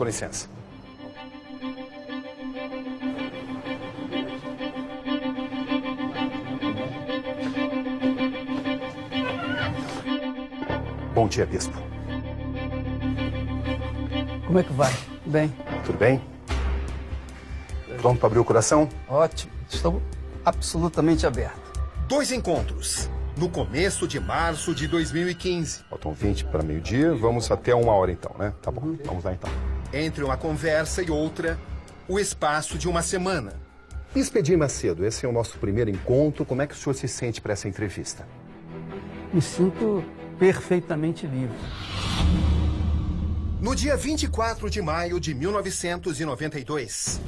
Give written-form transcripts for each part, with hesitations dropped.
Com licença. Bom dia, bispo. Como é que vai? Bem? Tudo bem? Pronto para abrir o coração? Ótimo. Estou absolutamente aberto. 2 encontros, no começo de março de 2015. Faltam 20 para meio-dia, vamos até 1 hora então, né? Tá bom, vamos lá então. Entre uma conversa e outra, o espaço de uma semana. Bispo Edir Macedo, esse é o nosso primeiro encontro. Como é que o senhor se sente para essa entrevista? Me sinto perfeitamente livre. No dia 24 de maio de 1992,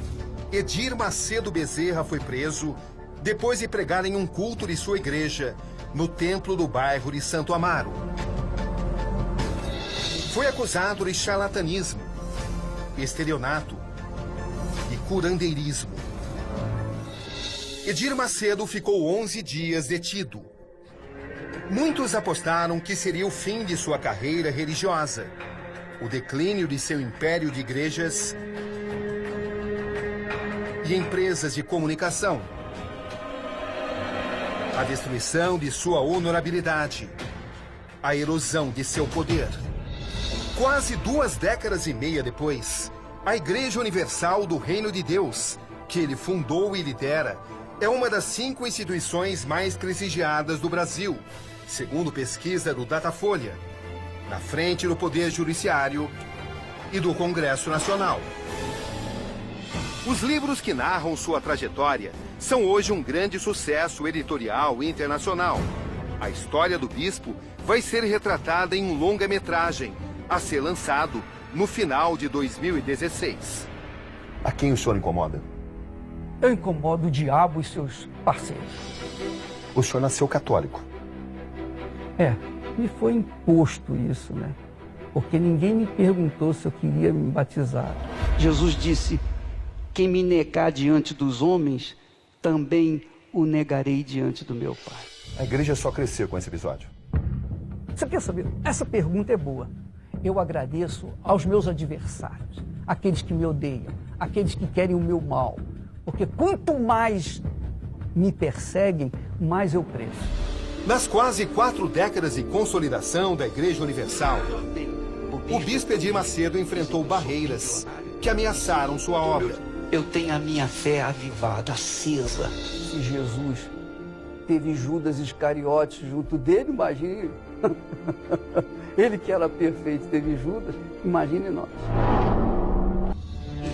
Edir Macedo Bezerra foi preso depois de pregar em um culto de sua igreja no templo do bairro de Santo Amaro. Foi acusado de charlatanismo, estelionato e curandeirismo. Edir Macedo ficou 11 dias detido. Muitos apostaram que seria o fim de sua carreira religiosa, o declínio de seu império de igrejas e empresas de comunicação, a destruição de sua honorabilidade, a erosão de seu poder. Quase 2 décadas e meia depois, a Igreja Universal do Reino de Deus, que ele fundou e lidera, é uma das 5 instituições mais prestigiadas do Brasil, segundo pesquisa do Datafolha, na frente do Poder Judiciário e do Congresso Nacional. Os livros que narram sua trajetória são hoje um grande sucesso editorial internacional. A história do bispo vai ser retratada em um longa-metragem, a ser lançado no final de 2016. A quem o senhor incomoda? Eu incomodo o diabo e seus parceiros. O senhor nasceu católico. Me foi imposto isso, né? Porque ninguém me perguntou se eu queria me batizar. Jesus disse: quem me negar diante dos homens, também o negarei diante do meu Pai. A igreja só cresceu com esse episódio. Você quer saber? Essa pergunta é boa. Eu agradeço aos meus adversários, aqueles que me odeiam, aqueles que querem o meu mal. Porque quanto mais me perseguem, mais eu cresço. Nas quase 4 décadas de consolidação da Igreja Universal, o bispo Edir Macedo enfrentou barreiras que ameaçaram sua obra. Eu tenho a minha fé avivada, acesa. Se Jesus teve Judas Iscariotes junto dele, imagine. Ele que era perfeito teve Judas, imagine nós.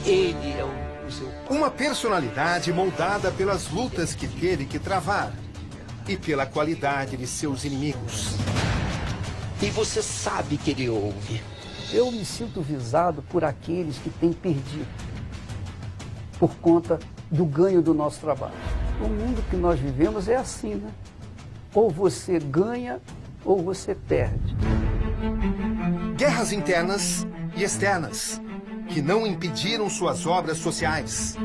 Ele é o seu pai. Uma personalidade moldada pelas lutas que teve que travar e pela qualidade de seus inimigos. E você sabe que ele ouve. Eu me sinto visado por aqueles que têm perdido, por conta do ganho do nosso trabalho. O mundo que nós vivemos é assim, né? Ou você ganha, ou você perde. Guerras internas e externas, que não impediram suas obras sociais.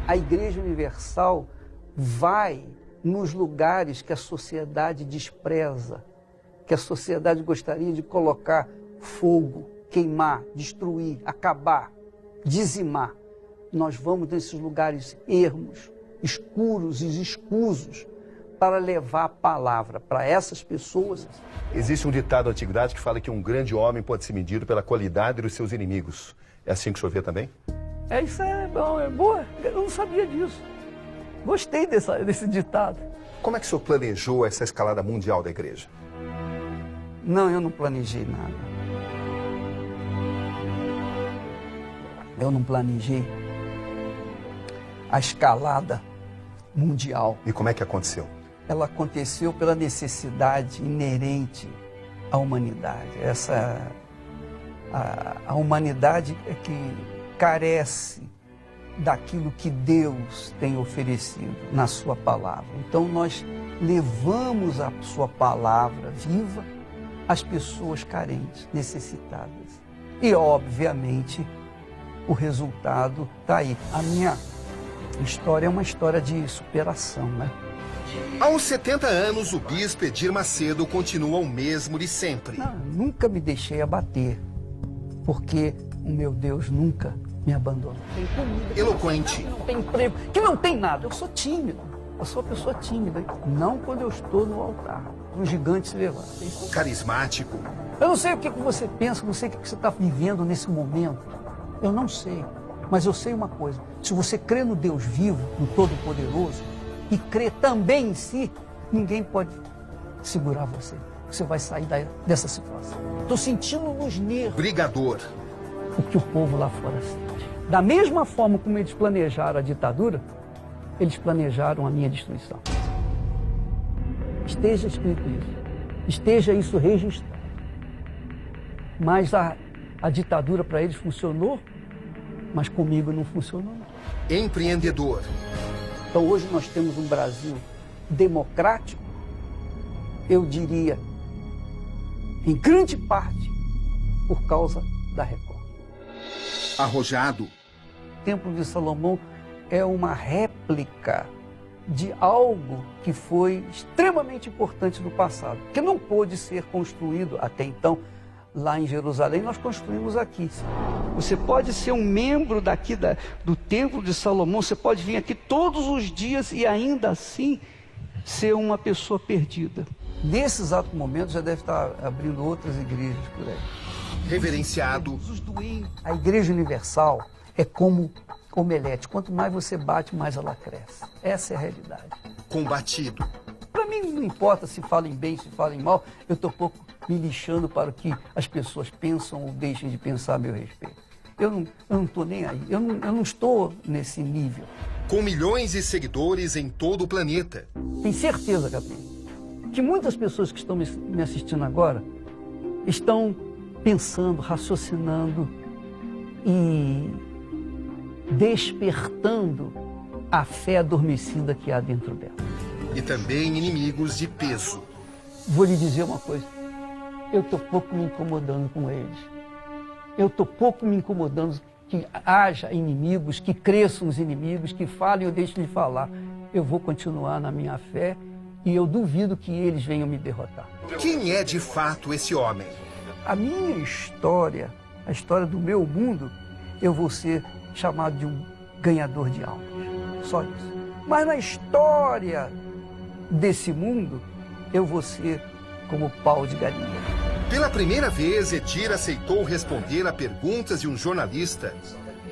A Igreja Universal vai nos lugares que a sociedade despreza, que a sociedade gostaria de colocar fogo, queimar, destruir, acabar, dizimar. Nós vamos nesses lugares ermos, escuros e escusos, para levar a palavra para essas pessoas. Existe um ditado da antiguidade que fala que um grande homem pode ser medido pela qualidade dos seus inimigos. É assim que o senhor vê também? Isso é bom, é boa. Eu não sabia disso. Gostei desse ditado. Como é que o senhor planejou essa escalada mundial da igreja? Não, eu não planejei nada. Eu não planejei a escalada mundial. E como é que aconteceu? Ela aconteceu pela necessidade inerente à humanidade. A humanidade é que carece daquilo que Deus tem oferecido na sua palavra. Então nós levamos a sua palavra viva às pessoas carentes, necessitadas. E obviamente o resultado está aí. A minha história é uma história de superação, né? Aos 70 anos, o bispo Edir Macedo continua o mesmo de sempre. Não, nunca me deixei abater, porque o meu Deus nunca me abandonou. Tem comida, Eloquente. não tem emprego, que não tem nada. Eu sou tímido. Eu sou uma pessoa tímida. Não quando eu estou no altar. Um gigante se levanta. Carismático. Eu não sei o que você pensa, não sei o que você está vivendo nesse momento. Eu não sei. Mas eu sei uma coisa. Se você crê no Deus vivo, no Todo-Poderoso, e crê também em si, ninguém pode segurar você. Você vai sair dessa situação. Estou sentindo nos nervos Brigador. o que o povo lá fora sente. Da mesma forma como eles planejaram a ditadura, eles planejaram a minha destruição. Esteja escrito isso. Esteja isso registrado. Mas a ditadura para eles funcionou, mas comigo não funcionou. Empreendedor. Então hoje nós temos um Brasil democrático, eu diria, em grande parte, por causa da Record. Arrojado. O Templo de Salomão é uma réplica de algo que foi extremamente importante no passado, que não pôde ser construído até então lá em Jerusalém, nós construímos aqui. Você pode ser um membro daqui do Templo de Salomão, você pode vir aqui todos os dias e ainda assim ser uma pessoa perdida. Nesse exato momento já deve estar abrindo outras igrejas por aí. Reverenciado. A Igreja Universal é como omelete. Quanto mais você bate, mais ela cresce. Essa é a realidade. Combatido. Para mim não importa se falem bem, se falem mal, eu estou pouco me lixando para o que as pessoas pensam ou deixem de pensar a meu respeito. Eu não estou nem aí, eu não estou nesse nível. Com milhões de seguidores em todo o planeta. Tenho certeza, Gabriel, que muitas pessoas que estão me assistindo agora estão pensando, raciocinando e despertando a fé adormecida que há dentro dela. E também inimigos de peso. Vou lhe dizer uma coisa, eu estou pouco me incomodando com eles. Eu estou pouco me incomodando que haja inimigos, que cresçam os inimigos, que falem ou deixem de falar. Eu vou continuar na minha fé e eu duvido que eles venham me derrotar. Quem é de fato esse homem? A minha história, a história do meu mundo, eu vou ser chamado de um ganhador de almas. Só isso. Mas na história desse mundo, eu vou ser como pau de galinha. Pela primeira vez, Edir aceitou responder a perguntas de um jornalista,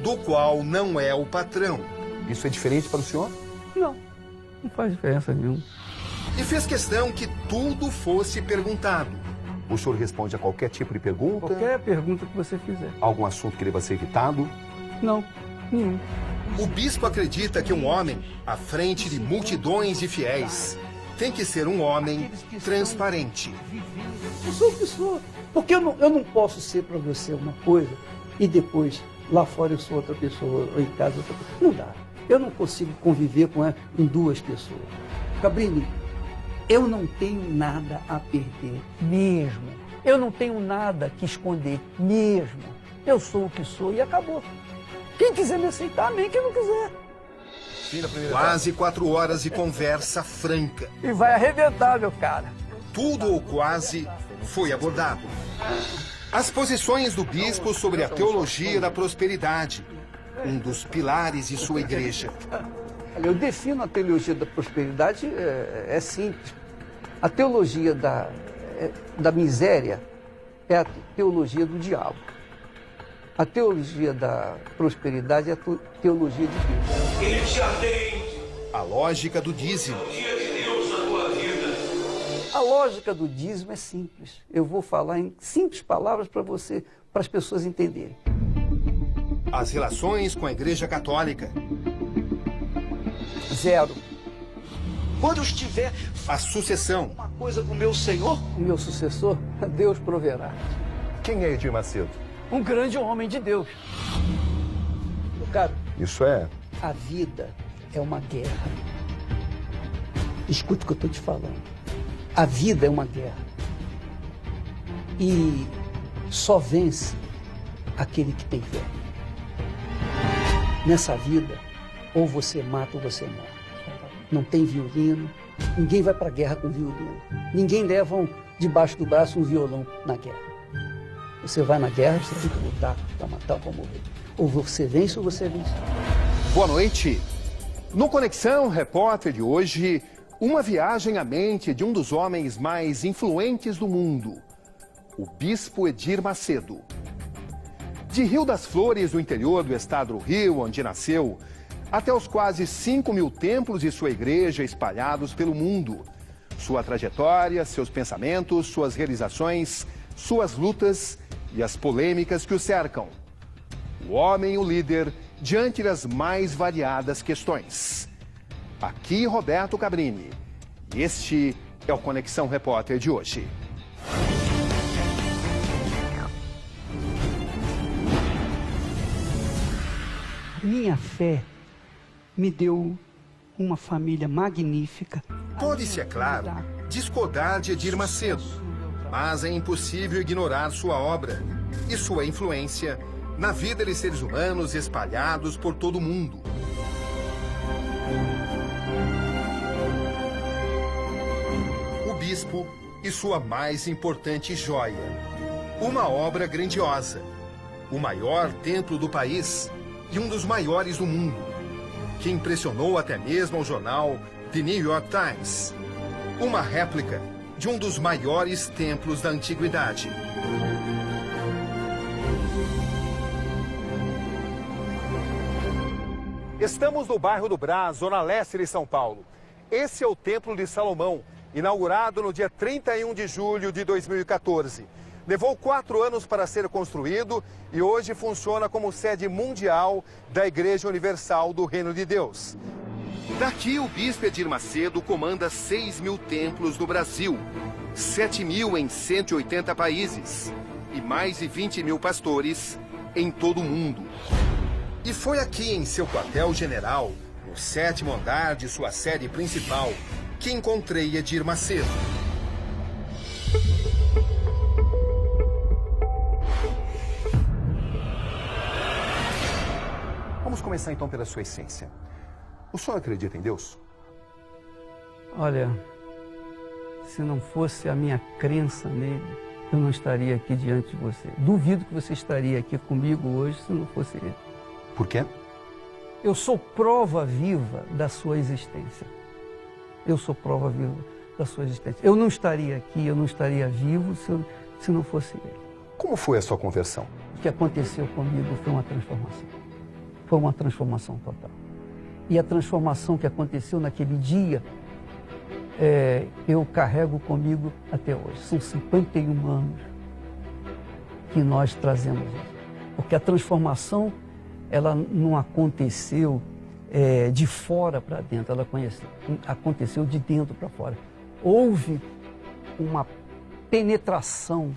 do qual não é o patrão. Isso é diferente para o senhor? Não faz diferença nenhuma. E fez questão que tudo fosse perguntado. O senhor responde a qualquer tipo de pergunta? Qualquer pergunta que você fizer. Algum assunto que deva ser evitado? Não, nenhum. O bispo acredita que um homem, à frente de multidões de fiéis, tem que ser um homem transparente. Eu sou o que sou. Porque eu não posso ser para você uma coisa e depois lá fora eu sou outra pessoa, ou em casa outra pessoa. Não dá. Eu não consigo conviver com duas pessoas. Cabrini, eu não tenho nada a perder, mesmo. Eu não tenho nada que esconder, mesmo. Eu sou o que sou e acabou. Quem quiser me aceitar, amém. Quem não quiser. Quase 4 horas de conversa franca. E vai arrebentar, meu cara. Tudo ou quase foi abordado. As posições do bispo sobre a teologia da prosperidade, um dos pilares de sua igreja. Eu defino a teologia da prosperidade, é simples. A teologia da miséria é a teologia do diabo. A teologia da prosperidade é a teologia de Deus. Ele te atende. A lógica do dízimo. O dia de Deus na tua vida. A lógica do dízimo é simples. Eu vou falar em simples palavras para as pessoas entenderem. As relações com a Igreja Católica. 0. Quando eu estiver A sucessão. uma coisa com o meu Senhor, O meu sucessor, Deus proverá. Quem é Edir Macedo? Um grande homem de Deus. Cara, Isso é... a vida é uma guerra. Escuta o que eu estou te falando. A vida é uma guerra. E só vence aquele que tem fé. Nessa vida, ou você mata ou você morre. Não tem violino, ninguém vai para a guerra com violino. Ninguém leva debaixo do braço um violão na guerra. Você vai na guerra, você tem que lutar para matar ou para morrer. Ou você vence ou você vence. Boa noite. No Conexão Repórter de hoje, uma viagem à mente de um dos homens mais influentes do mundo, o Bispo Edir Macedo. De Rio das Flores, no interior do estado do Rio, onde nasceu, até os quase 5.000 templos de sua igreja espalhados pelo mundo. Sua trajetória, seus pensamentos, suas realizações, suas lutas e as polêmicas que o cercam. O homem e o líder diante das mais variadas questões. Aqui Roberto Cabrini. E este é o Conexão Repórter de hoje. Minha fé me deu uma família magnífica. Pode-se, é claro, discordar de Edir Macedo, mas é impossível ignorar sua obra e sua influência na vida de seres humanos espalhados por todo o mundo. O Bispo e sua mais importante joia, uma obra grandiosa, o maior templo do país e um dos maiores do mundo, que impressionou até mesmo o jornal The New York Times, uma réplica de um dos maiores templos da antiguidade. Estamos no bairro do Brás, zona leste de São Paulo. Esse é o Templo de Salomão, inaugurado no dia 31 de julho de 2014. Levou 4 anos para ser construído e hoje funciona como sede mundial da Igreja Universal do Reino de Deus. Daqui, o Bispo Edir Macedo comanda 6.000 templos no Brasil, 7.000 em 180 países e mais de 20.000 pastores em todo o mundo. E foi aqui em seu quartel-general, no 7º andar de sua sede principal, que encontrei Edir Macedo. Vamos começar então pela sua essência. O senhor acredita em Deus? Olha, se não fosse a minha crença nele, eu não estaria aqui diante de você. Duvido que você estaria aqui comigo hoje se não fosse ele. Por quê? Eu sou prova viva da sua existência. Eu sou prova viva da sua existência. Eu não estaria aqui, eu não estaria vivo se não fosse ele. Como foi a sua conversão? O que aconteceu comigo foi uma transformação. Foi uma transformação total. E a transformação que aconteceu naquele dia, eu carrego comigo até hoje. São 51 anos que nós trazemos isso. Porque a transformação, ela não aconteceu de fora para dentro, ela aconteceu de dentro para fora. Houve uma penetração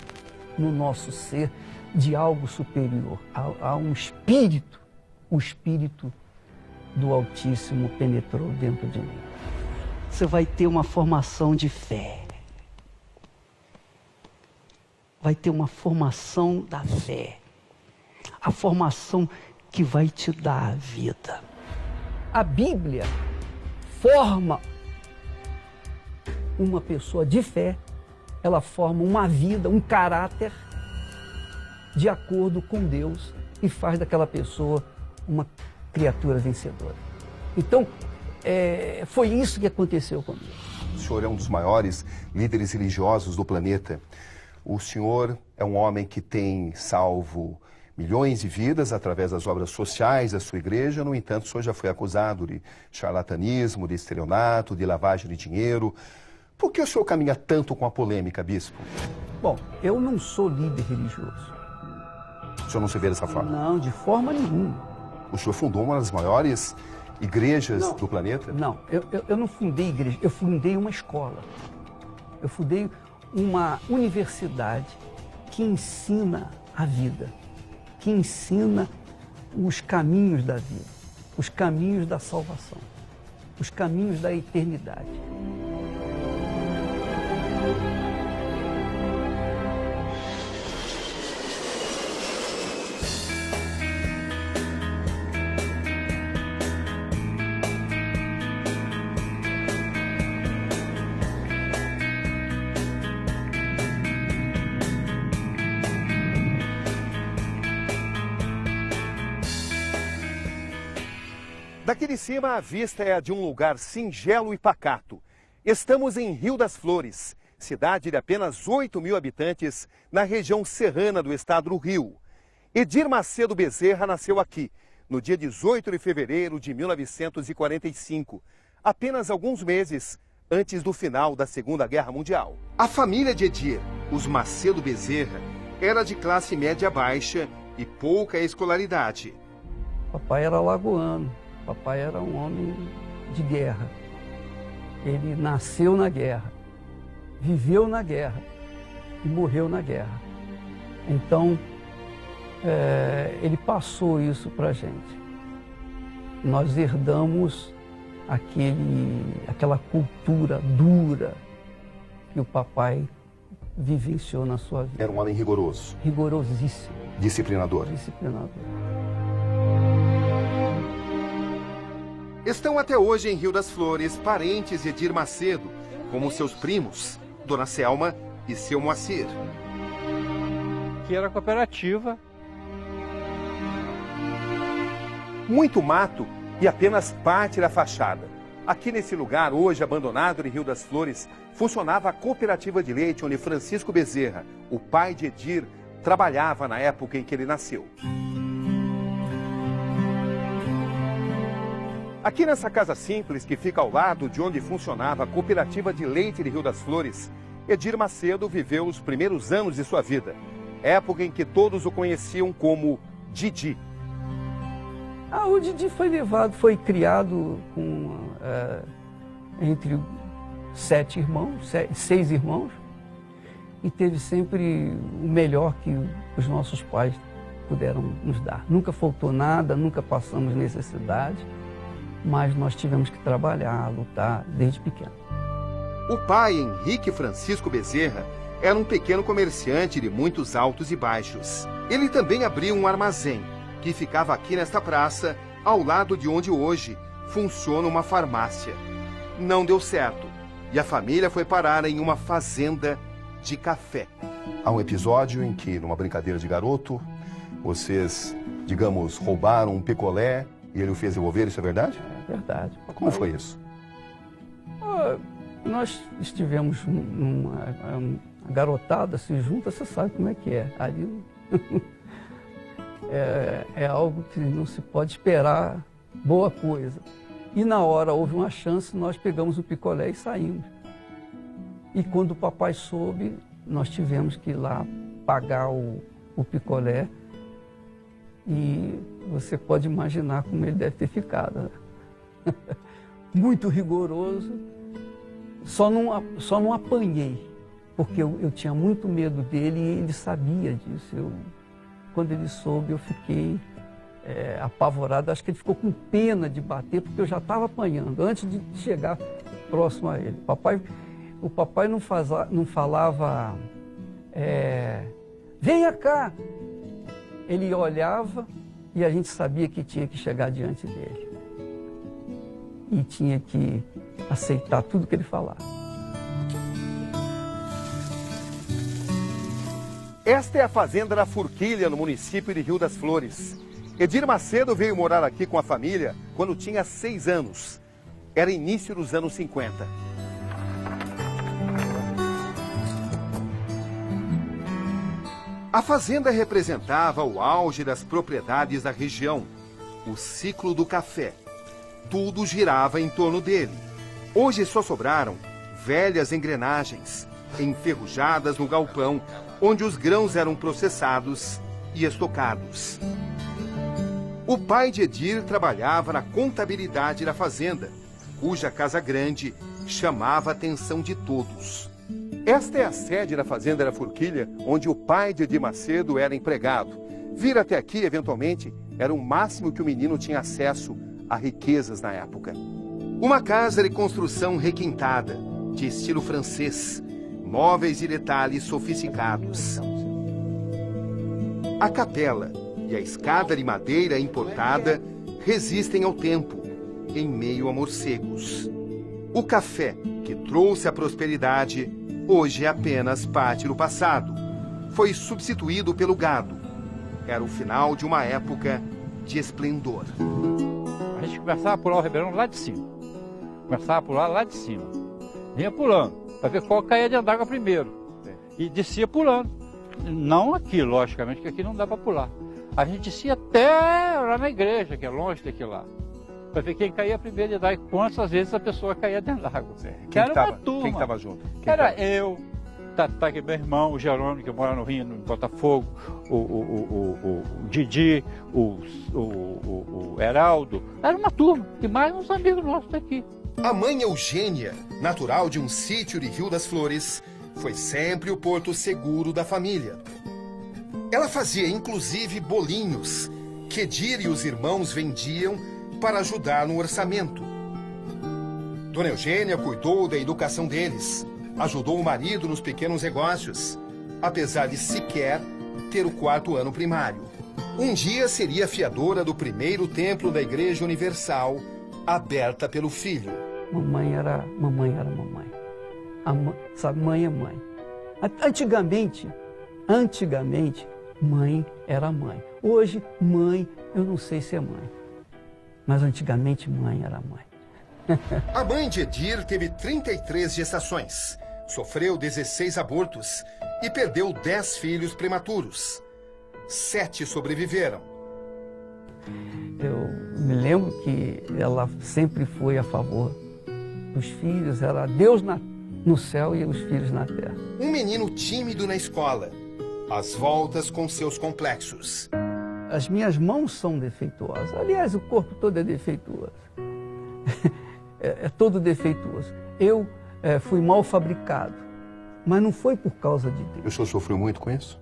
no nosso ser de algo superior, a um espírito. O Espírito do Altíssimo penetrou dentro de mim. Você vai ter uma formação de fé. Vai ter uma formação da fé. A formação que vai te dar a vida. A Bíblia forma uma pessoa de fé, ela forma uma vida, um caráter de acordo com Deus e faz daquela pessoa uma criatura vencedora. Então, foi isso que aconteceu comigo. O senhor é um dos maiores líderes religiosos do planeta. O senhor é um homem que tem salvo milhões de vidas através das obras sociais da sua igreja. No entanto, o senhor já foi acusado de charlatanismo, de estelionato, de lavagem de dinheiro. Por que o senhor caminha tanto com a polêmica, bispo? Bom, eu não sou líder religioso. O senhor não se vê dessa forma? Não, de forma nenhuma. O senhor fundou uma das maiores igrejas do planeta? Não, eu não fundei igreja, eu fundei uma escola. Eu fundei uma universidade que ensina a vida, que ensina os caminhos da vida, os caminhos da salvação, os caminhos da eternidade. Daqui de cima, a vista é a de um lugar singelo e pacato. Estamos em Rio das Flores, cidade de apenas 8.000 habitantes na região serrana do estado do Rio. Edir Macedo Bezerra nasceu aqui, no dia 18 de fevereiro de 1945, apenas alguns meses antes do final da Segunda Guerra Mundial. A família de Edir, os Macedo Bezerra, era de classe média baixa e pouca escolaridade. Papai era lagoano, papai era um homem de guerra. Ele nasceu na guerra, viveu na guerra e morreu na guerra. Então, ele passou isso para a gente. Nós herdamos aquela cultura dura que o papai vivenciou na sua vida. Era um homem rigoroso. Rigorosíssimo. Disciplinador. Disciplinador. Estão até hoje em Rio das Flores parentes de Edir Macedo, como seus primos, Dona Selma e seu Moacir. Que era cooperativa. Muito mato e apenas parte da fachada. Aqui nesse lugar, hoje abandonado em Rio das Flores, funcionava a cooperativa de leite onde Francisco Bezerra, o pai de Edir, trabalhava na época em que ele nasceu. Aqui nessa casa simples que fica ao lado de onde funcionava a cooperativa de leite de Rio das Flores, Edir Macedo viveu os primeiros anos de sua vida, época em que todos o conheciam como Didi. O Didi foi criado entre 6 irmãos, e teve sempre o melhor que os nossos pais puderam nos dar. Nunca faltou nada, nunca passamos necessidade, mas nós tivemos que trabalhar, lutar desde pequeno. O pai, Henrique Francisco Bezerra, era um pequeno comerciante de muitos altos e baixos. Ele também abriu um armazém, que ficava aqui nesta praça, ao lado de onde hoje funciona uma farmácia. Não deu certo, e a família foi parar em uma fazenda de café. Há um episódio em que, numa brincadeira de garoto, vocês, digamos, roubaram um picolé e ele o fez devolver, isso é verdade? É verdade. Como foi isso? Nós estivemos numa garotada, se junta, você sabe como é que é. Ali é algo que não se pode esperar boa coisa. E na hora houve uma chance, nós pegamos o picolé e saímos. E quando o papai soube, nós tivemos que ir lá pagar o picolé. E você pode imaginar como ele deve ter ficado. Né? Muito rigoroso. Só não apanhei, porque eu tinha muito medo dele e ele sabia disso. Quando ele soube, eu fiquei apavorado. Acho que ele ficou com pena de bater, porque eu já estava apanhando, antes de chegar próximo a ele. O papai não falava, venha cá. Ele olhava e a gente sabia que tinha que chegar diante dele. E tinha que aceitar tudo que ele falava. Esta é a fazenda da Forquilha, no município de Rio das Flores. Edir Macedo veio morar aqui com a família quando tinha 6 anos. Era início dos anos 50. A fazenda representava o auge das propriedades da região, o ciclo do café. Tudo girava em torno dele. Hoje só sobraram velhas engrenagens, enferrujadas no galpão, onde os grãos eram processados e estocados. O pai de Edir trabalhava na contabilidade da fazenda, cuja casa grande chamava a atenção de todos. Esta é a sede da fazenda da Forquilha, onde o pai de Edir Macedo era empregado. Vir até aqui, eventualmente, era o máximo que o menino tinha acesso a riquezas na época. Uma casa de construção requintada, de estilo francês, móveis e detalhes sofisticados. A capela e a escada de madeira importada resistem ao tempo, em meio a morcegos. O café, que trouxe a prosperidade, hoje é apenas parte do passado. Foi substituído pelo gado. Era o final de uma época de esplendor. A gente começava a pular o ribeirão lá de cima. Começava a pular lá de cima. Vinha pulando, para ver qual caía dentro d'água primeiro. E descia pulando. Não aqui, logicamente, que aqui não dá para pular. A gente descia até lá na igreja, que é longe daqui lá. Para ver quem caía primeiro e dar quantas vezes a pessoa caía dentro d'água. Era uma turma. Quem estava junto? Era eu, Tatá, que é meu irmão, o Jerônimo, que mora no Rio, no Botafogo, o Didi, o Heraldo. Era uma turma, e mais uns amigos nossos daqui. A mãe Eugênia, natural de um sítio de Rio das Flores, foi sempre o porto seguro da família. Ela fazia inclusive bolinhos que Edir e os irmãos vendiam para ajudar no orçamento. Dona Eugênia cuidou da educação deles, ajudou o marido nos pequenos negócios, apesar de sequer ter o 4º ano primário. Um dia seria fiadora do primeiro templo da Igreja Universal, aberta pelo filho. Mamãe era mamãe. Sabe, mãe é mãe. Antigamente, mãe era mãe. Hoje, mãe, eu não sei se é mãe. Mas antigamente, mãe era mãe. A mãe de Edir teve 33 gestações, sofreu 16 abortos e perdeu 10 filhos prematuros. 7 sobreviveram. Eu me lembro que ela sempre foi a favor dos filhos, era Deus no céu e os filhos na terra. Um menino tímido na escola, às voltas com seus complexos. As minhas mãos são defeituosas. Aliás, o corpo todo é defeituoso. É todo defeituoso. Eu fui mal fabricado, mas não foi por causa de Deus. O senhor sofreu muito com isso?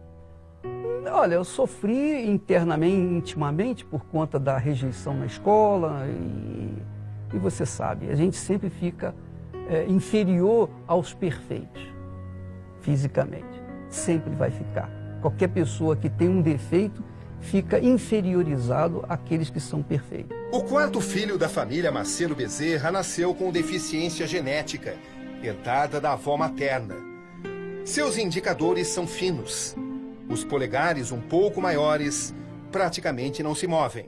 Olha, eu sofri internamente, intimamente, por conta da rejeição na escola e você sabe, a gente sempre fica inferior aos perfeitos, fisicamente. Sempre vai ficar. Qualquer pessoa que tem um defeito fica inferiorizado àqueles que são perfeitos. O 4º filho da família Macedo Bezerra nasceu com deficiência genética, herdada da avó materna. Seus indicadores são finos. Os polegares um pouco maiores praticamente não se movem.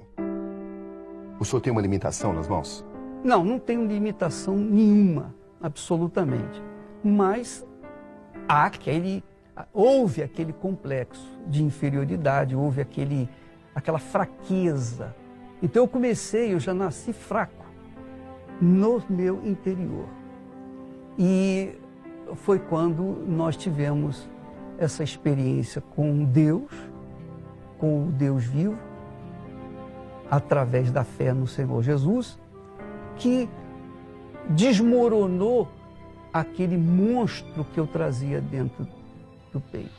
O senhor tem uma limitação nas mãos? Não tenho limitação nenhuma, absolutamente. Mas houve aquele complexo de inferioridade, houve aquela fraqueza. Então eu já nasci fraco no meu interior. E foi quando nós tivemos essa experiência com Deus, com o Deus vivo, através da fé no Senhor Jesus, que desmoronou aquele monstro que eu trazia dentro do peito.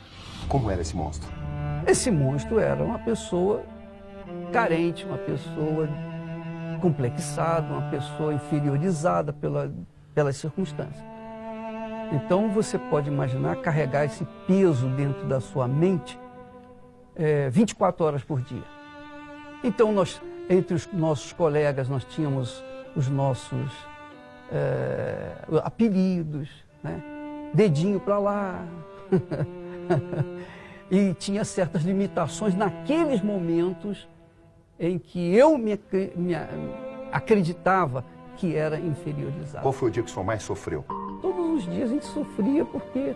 Como era esse monstro? Esse monstro era uma pessoa carente, uma pessoa complexada, uma pessoa inferiorizada pelas circunstâncias. Então você pode imaginar carregar esse peso dentro da sua mente 24 horas por dia. Então entre os nossos colegas nós tínhamos os nossos apelidos, né? Dedinho para lá. E tinha certas limitações naqueles momentos em que eu me acreditava que era inferiorizado. Qual foi o dia que o senhor mais sofreu? Todos os dias a gente sofria porque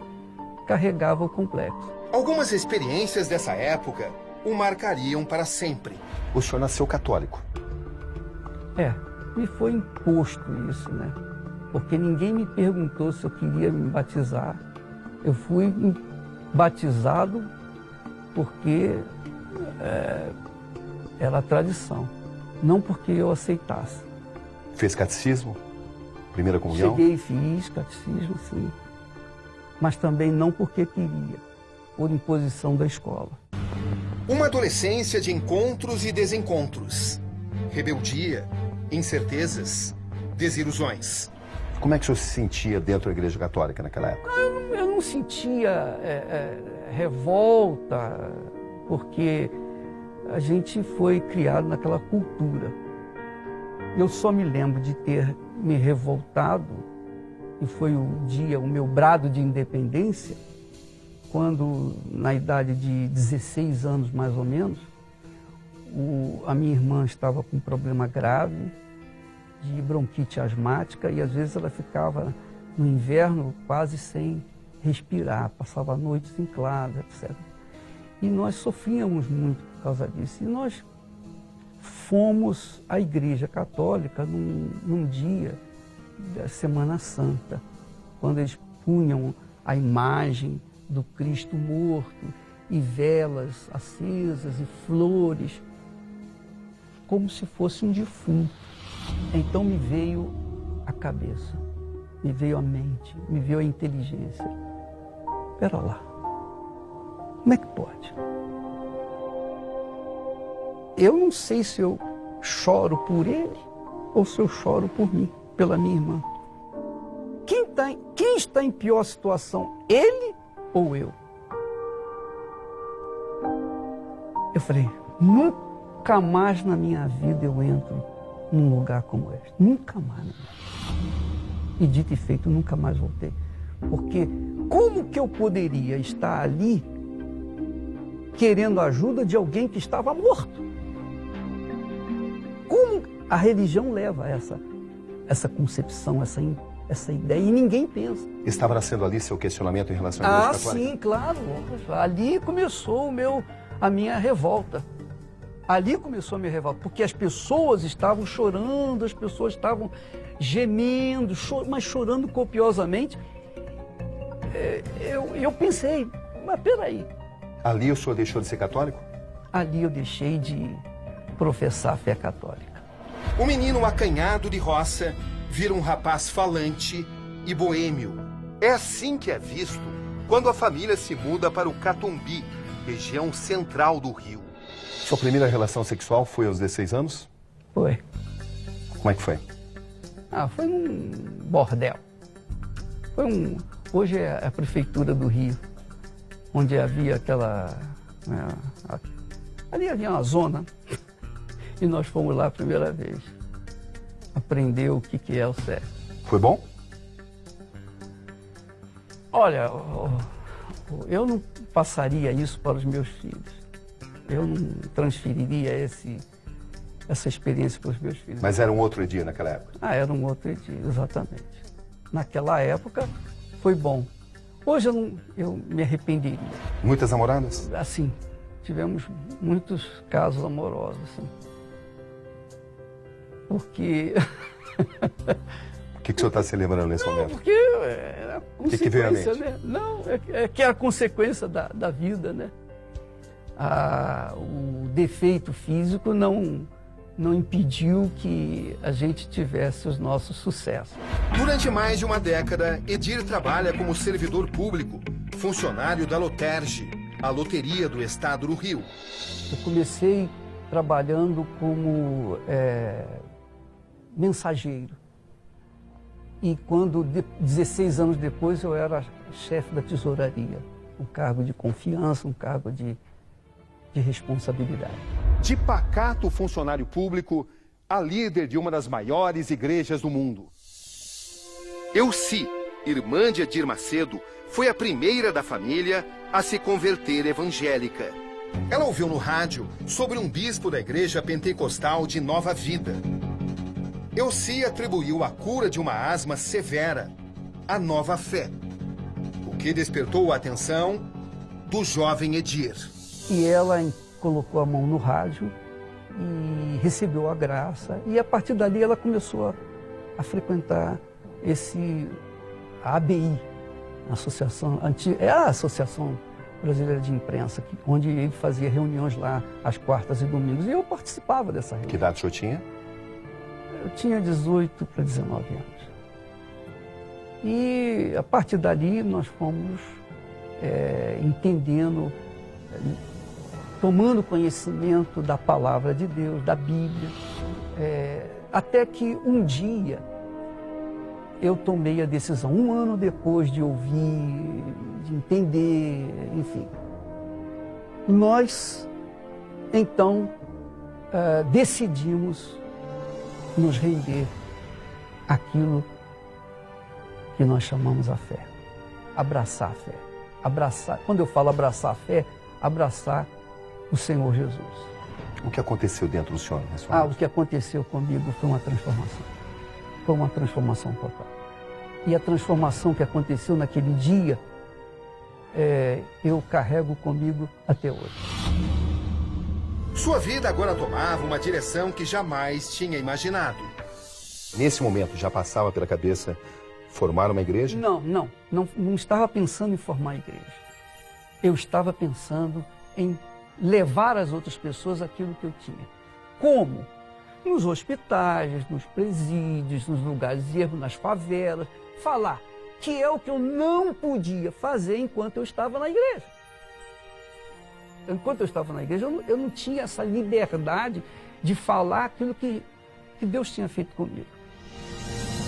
carregava o complexo. Algumas experiências dessa época o marcariam para sempre. O senhor nasceu católico. Me foi imposto isso, né? Porque ninguém me perguntou se eu queria me batizar. Eu fui batizado porque era a tradição, não porque eu aceitasse. Fez catecismo? Primeira comunhão? Cheguei e fiz catecismo, sim. Mas também não porque queria, por imposição da escola. Uma adolescência de encontros e desencontros. Rebeldia, incertezas, desilusões. Como é que o senhor se sentia dentro da Igreja Católica naquela época? Eu não sentia revolta, porque a gente foi criado naquela cultura. Eu só me lembro de ter me revoltado, e foi o meu brado de independência, quando, na idade de 16 anos mais ou menos, a minha irmã estava com um problema grave de bronquite asmática e às vezes ela ficava no inverno quase sem respirar, passava noites em claro, etc. E nós sofríamos muito por causa disso. E nós fomos à Igreja Católica num dia da Semana Santa, quando eles punham a imagem do Cristo morto e velas acesas e flores, como se fosse um defunto. Então me veio a cabeça, me veio a mente, me veio a inteligência. Espera lá, como é que pode? Eu não sei se eu choro por ele ou se eu choro por mim, pela minha irmã. Quem está em pior situação, ele ou eu? Eu falei, nunca mais na minha vida eu entro num lugar como este. Nunca mais. E dito e feito, nunca mais voltei. Porque como que eu poderia estar ali querendo a ajuda de alguém que estava morto? Como a religião leva a essa concepção, essa ideia, e ninguém pensa. Estava nascendo ali seu questionamento em relação à Igreja Católica? Sim, claro. Ali começou a minha revolta. Ali começou a minha revolta, porque as pessoas estavam chorando, as pessoas estavam gemendo, mas chorando copiosamente. Eu pensei, mas peraí. Ali o senhor deixou de ser católico? Ali eu deixei de professar a fé católica. O menino acanhado de roça vira um rapaz falante e boêmio. É assim que é visto quando a família se muda para o Catumbi, região central do Rio. Sua primeira relação sexual foi aos 16 anos? Foi. Como é que foi? Foi num bordel. Hoje é a prefeitura do Rio, onde havia aquela... ali havia uma zona, e nós fomos lá a primeira vez. Aprender o que é o sexo. Foi bom? Olha, eu não passaria isso para os meus filhos. Eu não transferiria essa experiência para os meus filhos. Mas era um outro dia naquela época? Era um outro dia, exatamente. Naquela época foi bom. Hoje eu me arrependeria. Muitas namoradas? Assim, tivemos muitos casos amorosos, assim. Porque... O que o senhor está se lembrando nesse momento? Porque é a consequência, que veio à mente? né? Não, é que é a consequência da vida, né? O defeito físico não impediu que a gente tivesse os nossos sucessos. Durante mais de uma década, Edir trabalha como servidor público, funcionário da Loterge, a loteria do estado do Rio. Eu comecei trabalhando como mensageiro. E 16 anos depois, eu era chefe da tesouraria. Um cargo de confiança, um cargo de responsabilidade. De pacato funcionário público, a líder de uma das maiores igrejas do mundo. Elci, irmã de Edir Macedo, foi a primeira da família a se converter evangélica. Ela ouviu no rádio sobre um bispo da igreja pentecostal de Nova Vida. Elci atribuiu a cura de uma asma severa à nova fé, o que despertou a atenção do jovem Edir. E ela colocou a mão no rádio e recebeu a graça. E a partir dali ela começou a frequentar a ABI, a Associação Brasileira de Imprensa, onde ele fazia reuniões lá às quartas e domingos. E eu participava dessa reunião. Que idade o senhor tinha? Eu tinha 18 para 19 anos. E a partir dali nós fomos entendendo, tomando conhecimento da palavra de Deus, da Bíblia, até que um dia eu tomei a decisão, um ano depois de ouvir, de entender, enfim. Nós, então, decidimos nos render àquilo que nós chamamos a fé, abraçar a fé. Quando eu falo abraçar a fé, abraçar o Senhor Jesus. O que aconteceu dentro do senhor? Na sua O que aconteceu comigo foi uma transformação. foi uma transformação total. E a transformação que aconteceu naquele dia, eu carrego comigo até hoje. Sua vida agora tomava uma direção que jamais tinha imaginado. Nesse momento, já passava pela cabeça formar uma igreja? Não estava pensando em formar a igreja. Eu estava pensando em levar às outras pessoas aquilo que eu tinha. Como? Nos hospitais, nos presídios, nos lugares de erro, nas favelas. Falar que é o que eu não podia fazer enquanto eu estava na igreja. Enquanto eu estava na igreja, eu não tinha essa liberdade de falar aquilo que Deus tinha feito comigo.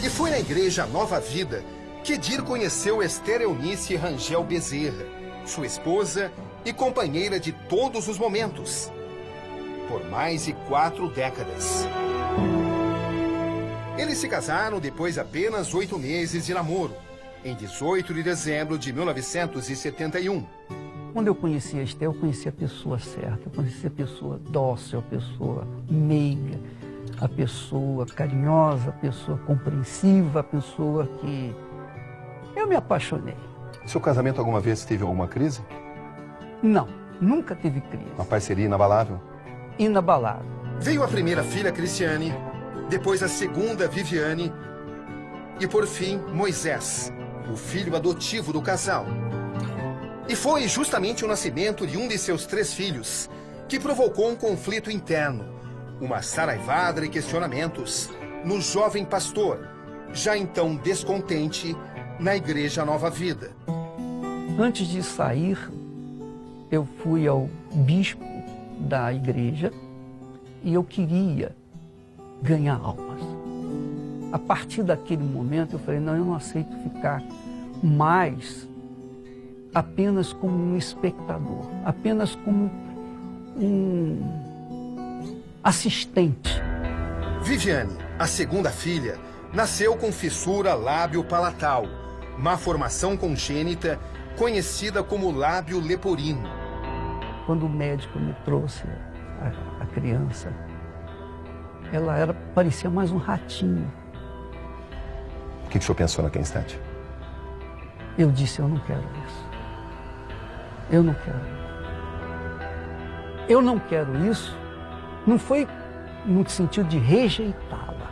E foi na igreja Nova Vida que Edir conheceu Esther Eunice Rangel Bezerra, sua esposa e companheira de todos os momentos, por mais de 4 décadas. Eles se casaram depois de apenas 8 meses de namoro, em 18 de dezembro de 1971. Quando eu conheci a Esther, eu conheci a pessoa certa, eu conheci a pessoa dócil, a pessoa meiga, a pessoa carinhosa, a pessoa compreensiva, a pessoa que eu me apaixonei. Seu casamento alguma vez teve alguma crise? Não, nunca teve crise. Uma parceria inabalável? Inabalável. Veio a primeira filha, Cristiane, depois a segunda, Viviane, e por fim, Moisés, o filho adotivo do casal. E foi justamente o nascimento de um de seus 3 filhos que provocou um conflito interno, uma saraivada de questionamentos no jovem pastor, já então descontente na Igreja Nova Vida. Antes de sair, eu fui ao bispo da igreja e eu queria ganhar almas. A partir daquele momento eu falei, não, eu não aceito ficar mais apenas como um espectador, apenas como um assistente. Viviane, a segunda filha, nasceu com fissura lábio-palatal, má formação congênita, conhecida como lábio leporino. Quando o médico me trouxe a criança, ela parecia mais um ratinho. O que o senhor pensou naquele instante? Eu disse, eu não quero isso. Eu não quero. Eu não quero isso. Não foi no sentido de rejeitá-la,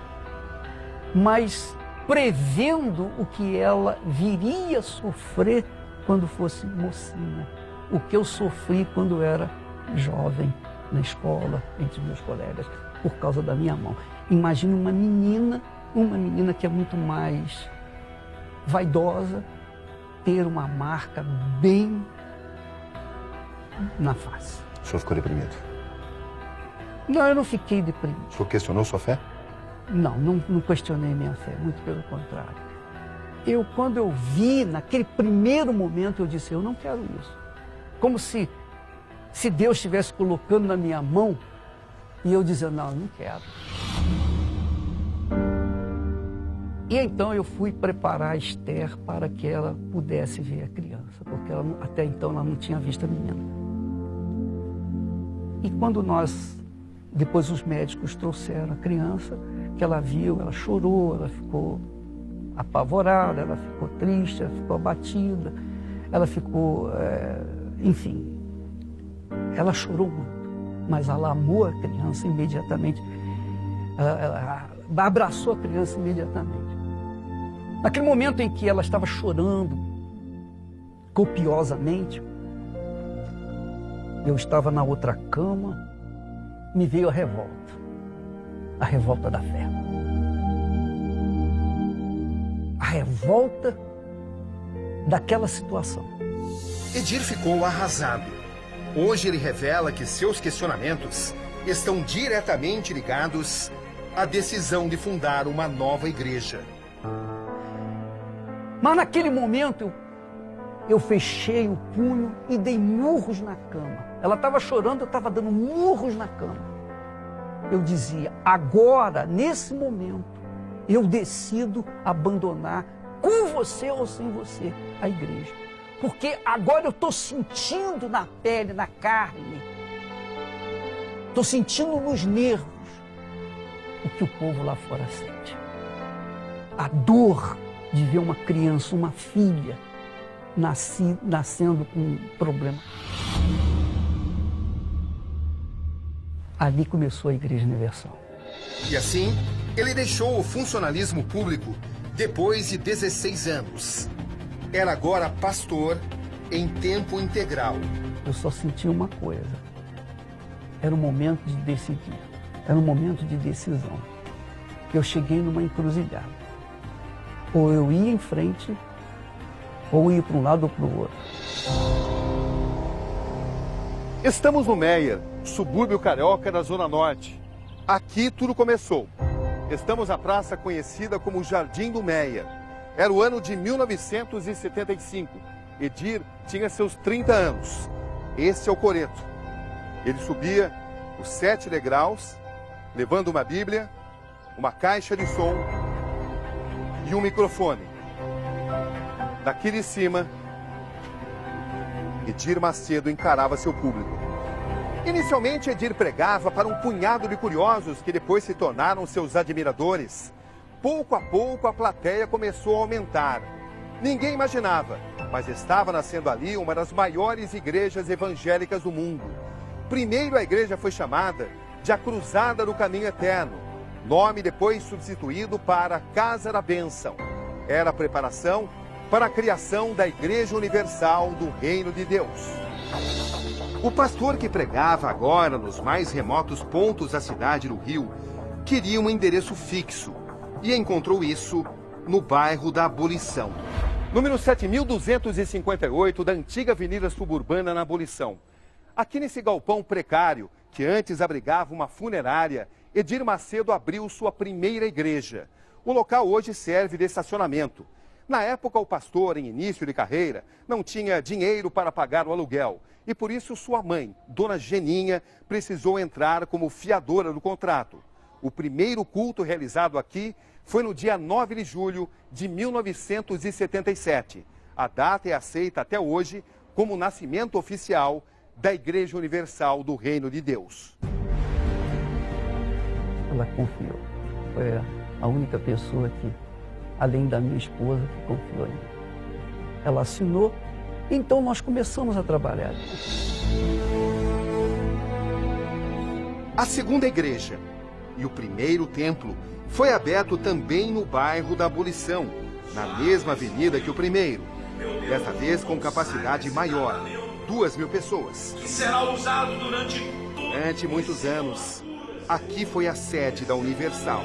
mas prevendo o que ela viria a sofrer quando fosse mocinha. O que eu sofri quando era jovem, na escola, entre meus colegas, por causa da minha mão. Imagina uma menina que é muito mais vaidosa, ter uma marca bem na face. O senhor ficou deprimido? Não, eu não fiquei deprimido. O senhor questionou sua fé? Não questionei minha fé, muito pelo contrário. Quando eu vi, naquele primeiro momento, eu disse, eu não quero isso. Como se Deus estivesse colocando na minha mão e eu dizia, não, eu não quero. E então eu fui preparar a Esther para que ela pudesse ver a criança, porque até então ela não tinha visto a menina. E quando depois os médicos trouxeram a criança, que ela viu, ela chorou, ela ficou apavorada, ela ficou triste, ela ficou abatida, ela ficou, enfim, ela chorou muito, mas ela amou a criança imediatamente, ela abraçou a criança imediatamente. Naquele momento em que ela estava chorando copiosamente, eu estava na outra cama, me veio a revolta da fé. A revolta daquela situação. Edir ficou arrasado. Hoje ele revela que seus questionamentos estão diretamente ligados à decisão de fundar uma nova igreja. Mas naquele momento eu fechei o punho e dei murros na cama. Ela estava chorando, eu estava dando murros na cama. Eu dizia, agora, nesse momento, eu decido abandonar, com você ou sem você, a igreja. Porque agora eu estou sentindo na pele, na carne, estou sentindo nos nervos o que o povo lá fora sente. a dor de ver uma criança, uma filha, nascendo com um problema. Ali começou a Igreja Universal. E assim, ele deixou o funcionalismo público depois de 16 anos. Era agora pastor em tempo integral. Eu só senti uma coisa. Era o momento de decidir. Era um momento de decisão. Eu cheguei numa encruzilhada. Ou eu ia em frente, ou ia para um lado ou para o outro. Estamos no Meier, subúrbio carioca da Zona Norte. Aqui tudo começou. Estamos na praça conhecida como Jardim do Meier. Era o ano de 1975. Edir tinha seus 30 anos. Esse é o coreto. Ele subia os 7 degraus, levando uma Bíblia, uma caixa de som e um microfone. Daqui de cima, Edir Macedo encarava seu público. Inicialmente, Edir pregava para um punhado de curiosos que depois se tornaram seus admiradores. Pouco a pouco, a plateia começou a aumentar. Ninguém imaginava, mas estava nascendo ali uma das maiores igrejas evangélicas do mundo. Primeiro, a igreja foi chamada de a Cruzada do Caminho Eterno, nome depois substituído para Casa da Bênção. Era a preparação para a criação da Igreja Universal do Reino de Deus. O pastor que pregava agora nos mais remotos pontos da cidade do Rio queria um endereço fixo e encontrou isso no bairro da Abolição. Número 7.258 da antiga Avenida Suburbana na Abolição. Aqui nesse galpão precário, que antes abrigava uma funerária, Edir Macedo abriu sua primeira igreja. O local hoje serve de estacionamento. Na época, o pastor, em início de carreira, não tinha dinheiro para pagar o aluguel. E por isso sua mãe, Dona Geninha, precisou entrar como fiadora do contrato. O primeiro culto realizado aqui foi no dia 9 de julho de 1977. A data é aceita até hoje como o nascimento oficial da Igreja Universal do Reino de Deus. Ela confiou. Foi a única pessoa que, além da minha esposa, que confiou em mim. Ela assinou, então nós começamos a trabalhar. A segunda igreja e o primeiro templo foi aberto também no bairro da Abolição, na mesma avenida que o primeiro. Desta vez com capacidade maior, 2.000 pessoas. Que será usado durante muitos anos, aqui foi a sede da Universal.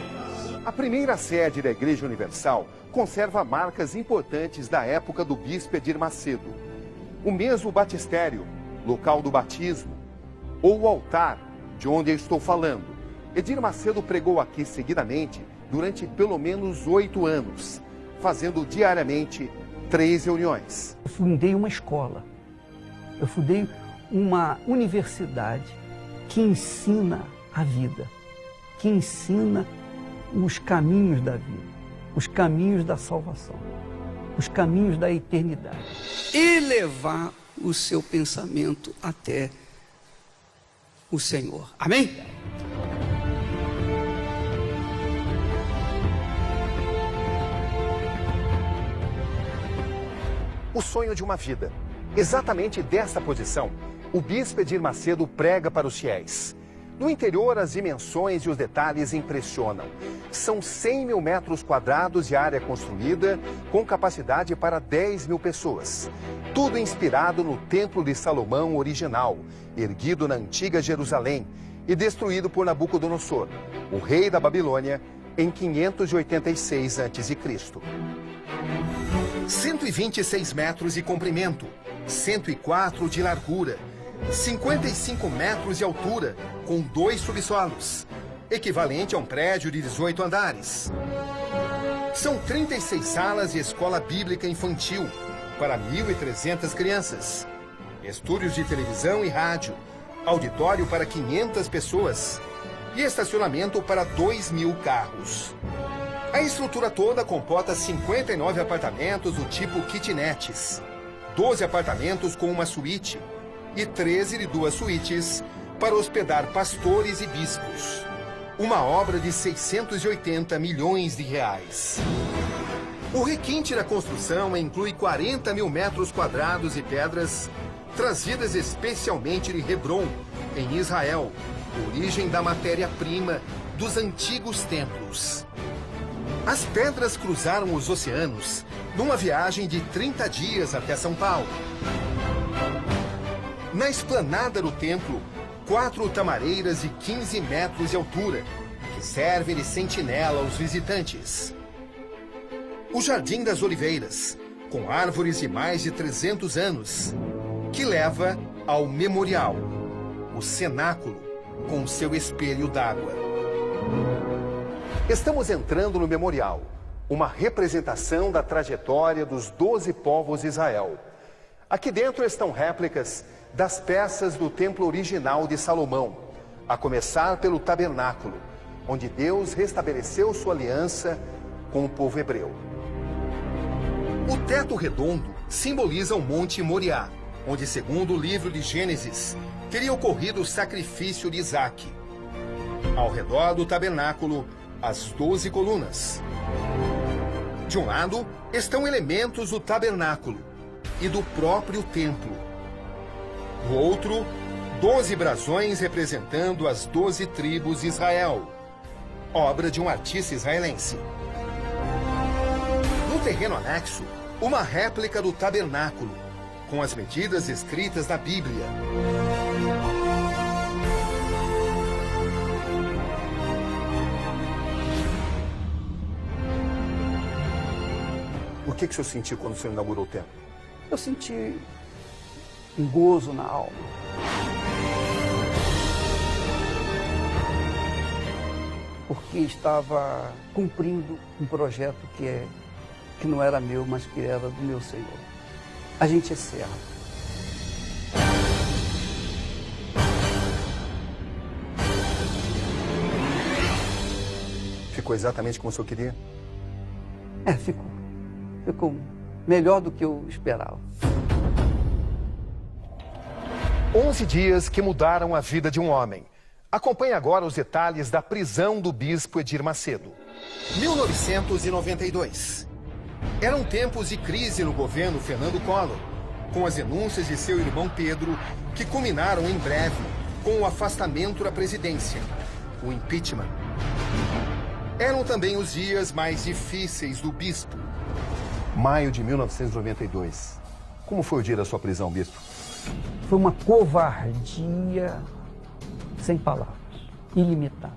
A primeira sede da Igreja Universal conserva marcas importantes da época do bispo Edir Macedo. O mesmo batistério, local do batismo, ou o altar, de onde eu estou falando. Edir Macedo pregou aqui seguidamente durante pelo menos 8 anos, fazendo diariamente 3 reuniões. Eu fundei uma escola, eu fundei uma universidade que ensina a vida, que ensina os caminhos da vida, os caminhos da salvação, os caminhos da eternidade. Elevar o seu pensamento até o Senhor. Amém? O sonho de uma vida. Exatamente desta posição, o bispo Edir Macedo prega para os fiéis. No interior, as dimensões e os detalhes impressionam. São 100.000 metros quadrados de área construída, com capacidade para 10.000 pessoas. Tudo inspirado no Templo de Salomão original, erguido na antiga Jerusalém e destruído por Nabucodonosor, o rei da Babilônia, em 586 a.C. 126 metros de comprimento, 104 de largura, 55 metros de altura, com 2 subsolos, equivalente a um prédio de 18 andares. São 36 salas de escola bíblica infantil para 1.300 crianças, estúdios de televisão e rádio, auditório para 500 pessoas e estacionamento para 2.000 carros. A estrutura toda comporta 59 apartamentos do tipo kitnetes, 12 apartamentos com uma suíte e 13 de 2 suítes para hospedar pastores e bispos. uma obra de 680 milhões de reais. O requinte da construção inclui 40 mil metros quadrados de pedras trazidas especialmente de Hebrom, em Israel, origem da matéria-prima dos antigos templos. As pedras cruzaram os oceanos numa viagem de 30 dias até São Paulo. Na esplanada do templo, 4 tamareiras de 15 metros de altura, que servem de sentinela aos visitantes. O Jardim das Oliveiras, com árvores de mais de 300 anos, que leva ao memorial, o cenáculo, com seu espelho d'água. Estamos entrando no memorial, uma representação da trajetória dos 12 povos de Israel. Aqui dentro estão réplicas das peças do templo original de Salomão, a começar pelo tabernáculo, onde Deus restabeleceu sua aliança com o povo hebreu. O teto redondo simboliza o Monte Moriá, onde, segundo o livro de Gênesis, teria ocorrido o sacrifício de Isaque. Ao redor do tabernáculo, as 12 colunas. De um lado estão elementos do tabernáculo e do próprio templo. Do outro, 12 brasões representando as 12 tribos de Israel, obra de um artista israelense. No terreno anexo, uma réplica do tabernáculo, com as medidas escritas na Bíblia. O que o senhor sentiu quando o senhor inaugurou o templo? Eu senti um gozo na alma. Porque estava cumprindo um projeto que não era meu, mas que era do meu Senhor. A gente é servo. Ficou exatamente como o senhor queria? Ficou. Ficou melhor do que eu esperava. 11 dias que mudaram a vida de um homem. Acompanhe agora os detalhes da prisão do bispo Edir Macedo. 1992. Eram tempos de crise no governo Fernando Collor, com as denúncias de seu irmão Pedro, que culminaram em breve com o afastamento da presidência, o impeachment. Eram também os dias mais difíceis do bispo. Maio de 1992. Como foi o dia da sua prisão, bispo? Foi uma covardia sem palavras, ilimitada.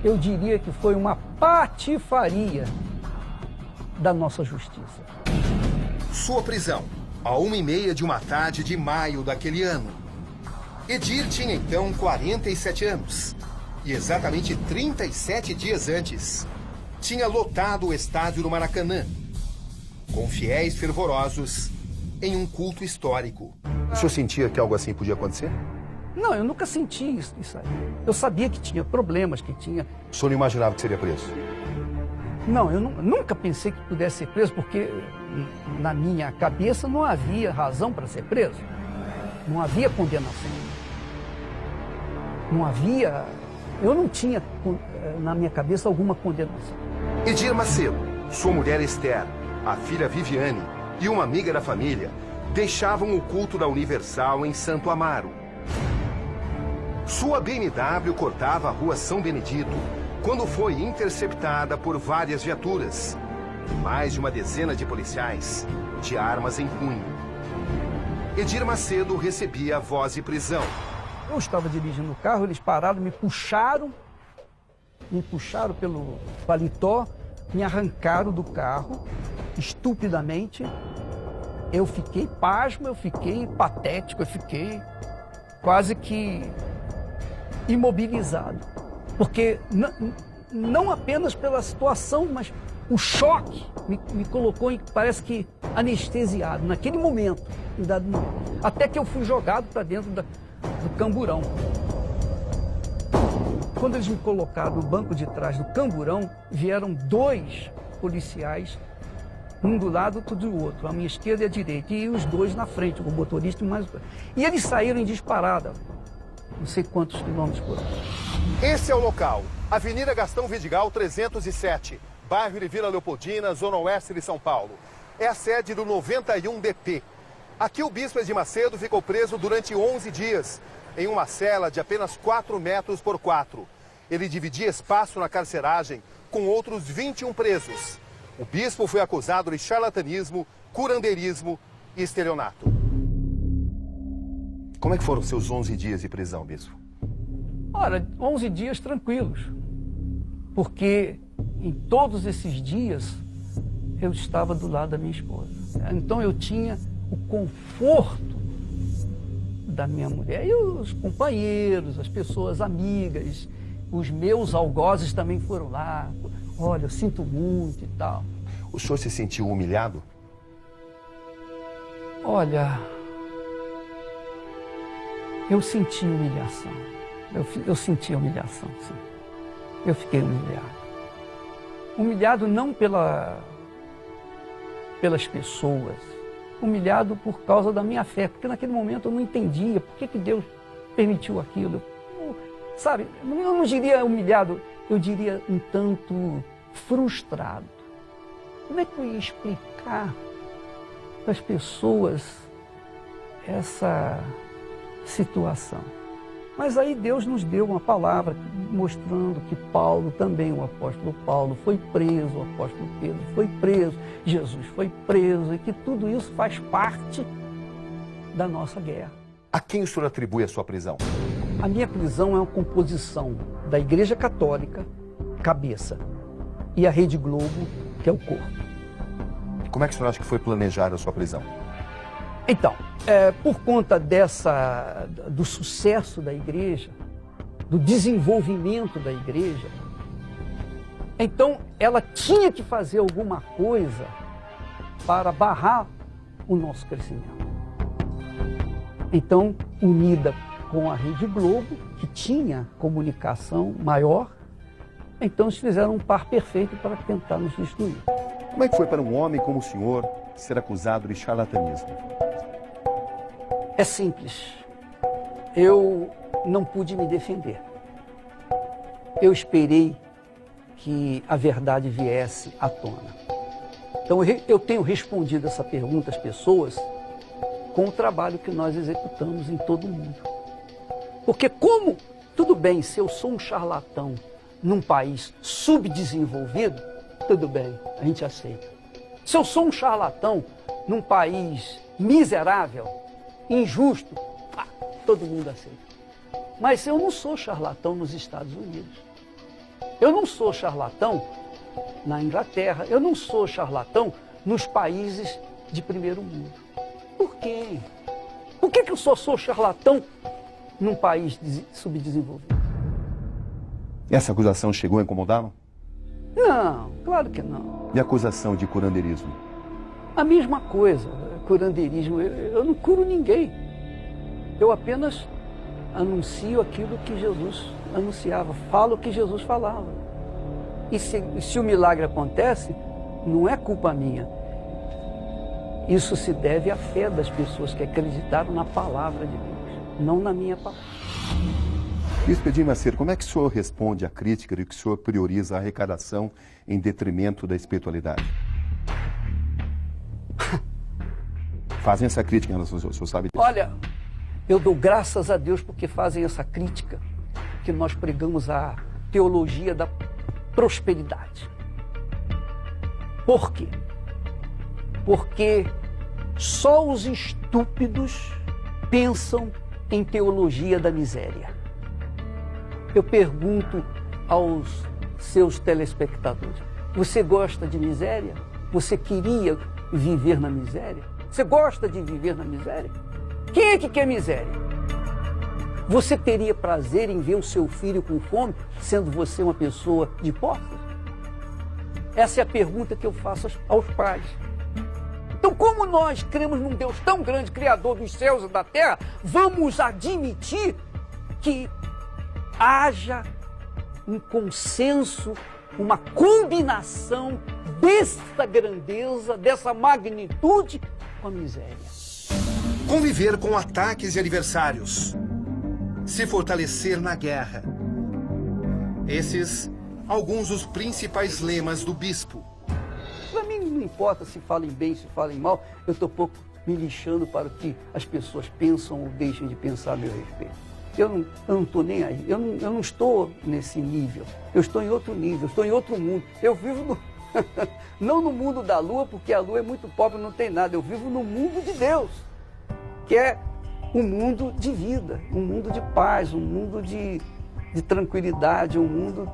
Eu diria que foi uma patifaria da nossa justiça. Sua prisão, à 1h30 de uma tarde de maio daquele ano. Edir tinha então 47 anos. E exatamente 37 dias antes, tinha lotado o estádio do Maracanã, com fiéis fervorosos, em um culto histórico. O senhor sentia que algo assim podia acontecer? Não, eu nunca senti isso aí. Eu sabia que tinha problemas, que tinha... O senhor não imaginava que seria preso? Não, eu nunca pensei que pudesse ser preso, porque na minha cabeça não havia razão para ser preso. Não havia condenação. Não havia... Eu não tinha na minha cabeça alguma condenação. Edir Macedo, sua mulher Esther, a filha Viviane e uma amiga da família deixavam o culto da Universal em Santo Amaro. Sua BMW cortava a rua São Benedito quando foi interceptada por várias viaturas e mais de uma dezena de policiais de armas em punho. Edir Macedo recebia voz de prisão. Eu estava dirigindo o carro, eles pararam, me puxaram pelo paletó, me arrancaram do carro, estupidamente. Eu fiquei pasmo, eu fiquei patético, eu fiquei quase que imobilizado. Porque não apenas pela situação, mas o choque me colocou, parece que anestesiado, naquele momento, em dado momento. Até que eu fui jogado para dentro do camburão. Quando eles me colocaram no banco de trás do camburão, vieram 2 policiais, um do lado, outro do outro, a minha esquerda e a direita, e os 2 na frente, o motorista e mais... E eles saíram em disparada. não sei quantos quilômetros por hora. Esse é o local, Avenida Gastão Vidigal 307, bairro de Vila Leopoldina, zona oeste de São Paulo. É a sede do 91DP. Aqui o bispo Edir Macedo ficou preso durante 11 dias, em uma cela de apenas 4 metros por 4. Ele dividia espaço na carceragem com outros 21 presos. O bispo foi acusado de charlatanismo, curandeirismo e estelionato. Como é que foram seus 11 dias de prisão, bispo? Ora, 11 dias tranquilos, porque em todos esses dias eu estava do lado da minha esposa. Então eu tinha o conforto da minha mulher e os companheiros, as pessoas amigas, os meus algozes também foram lá. Olha, eu sinto muito e tal. O senhor se sentiu humilhado? Olha, eu senti humilhação. Eu senti humilhação, sim. Eu fiquei humilhado. Humilhado não pelas pessoas, humilhado por causa da minha fé, porque naquele momento eu não entendia por que Deus permitiu aquilo. Sabe, eu não diria humilhado, eu diria um tanto frustrado. Como é que eu ia explicar para as pessoas essa situação? Mas aí Deus nos deu uma palavra mostrando que Paulo, também o apóstolo Paulo, foi preso, o apóstolo Pedro foi preso, Jesus foi preso e que tudo isso faz parte da nossa guerra. A quem o senhor atribui a sua prisão? A minha prisão é uma composição da Igreja Católica, cabeça, e a Rede Globo, que é o corpo. Como é que o senhor acha que foi planejada a sua prisão? Então, por conta do sucesso da igreja, do desenvolvimento da igreja, então ela tinha que fazer alguma coisa para barrar o nosso crescimento. Então, unida com a Rede Globo, que tinha comunicação maior, então eles fizeram um par perfeito para tentar nos destruir. Como é que foi para um homem como o senhor ser acusado de charlatanismo? É simples. Eu não pude me defender. Eu esperei que a verdade viesse à tona. Então eu tenho respondido essa pergunta às pessoas com o trabalho que nós executamos em todo o mundo. Porque tudo bem, se eu sou um charlatão num país subdesenvolvido, tudo bem, a gente aceita. Se eu sou um charlatão num país miserável, injusto, todo mundo aceita. Mas eu não sou charlatão nos Estados Unidos. Eu não sou charlatão na Inglaterra. Eu não sou charlatão nos países de primeiro mundo. Por quê? Por que eu só sou charlatão num país subdesenvolvido? Essa acusação chegou a incomodá-lo? Não, claro que não. E a acusação de curandeirismo? A mesma coisa, curandeirismo. Eu não curo ninguém. Eu apenas anuncio aquilo que Jesus anunciava, falo o que Jesus falava. E se o milagre acontece, não é culpa minha. Isso se deve à fé das pessoas que acreditaram na palavra de Deus, não na minha palavra. Bispo Edir Macedo, como é que o senhor responde à crítica de que o senhor prioriza a arrecadação em detrimento da espiritualidade? Fazem essa crítica, o senhor sabe disso? Olha, eu dou graças a Deus porque fazem essa crítica, que nós pregamos a teologia da prosperidade. Por quê? Porque só os estúpidos pensam em teologia da miséria. Eu pergunto aos seus telespectadores, você gosta de miséria? Você queria viver na miséria? Você gosta de viver na miséria? Quem é que quer miséria? Você teria prazer em ver o seu filho com fome, sendo você uma pessoa de posses? Essa é a pergunta que eu faço aos pais. Então, como nós cremos num Deus tão grande, Criador dos céus e da terra, vamos admitir que haja um consenso, uma combinação dessa grandeza, dessa magnitude com a miséria. Conviver com ataques de adversários. se fortalecer na guerra. Esses, alguns dos principais lemas do bispo. Para mim não importa se falem bem, se falem mal, eu estou pouco me lixando para o que as pessoas pensam ou deixem de pensar a meu respeito. Eu não estou nem aí, eu não estou nesse nível, eu estou em outro nível, eu estou em outro mundo. Eu vivo não no mundo da lua, porque a lua é muito pobre, não tem nada. Eu vivo no mundo de Deus, que é um mundo de vida, um mundo de paz, um mundo de tranquilidade, um mundo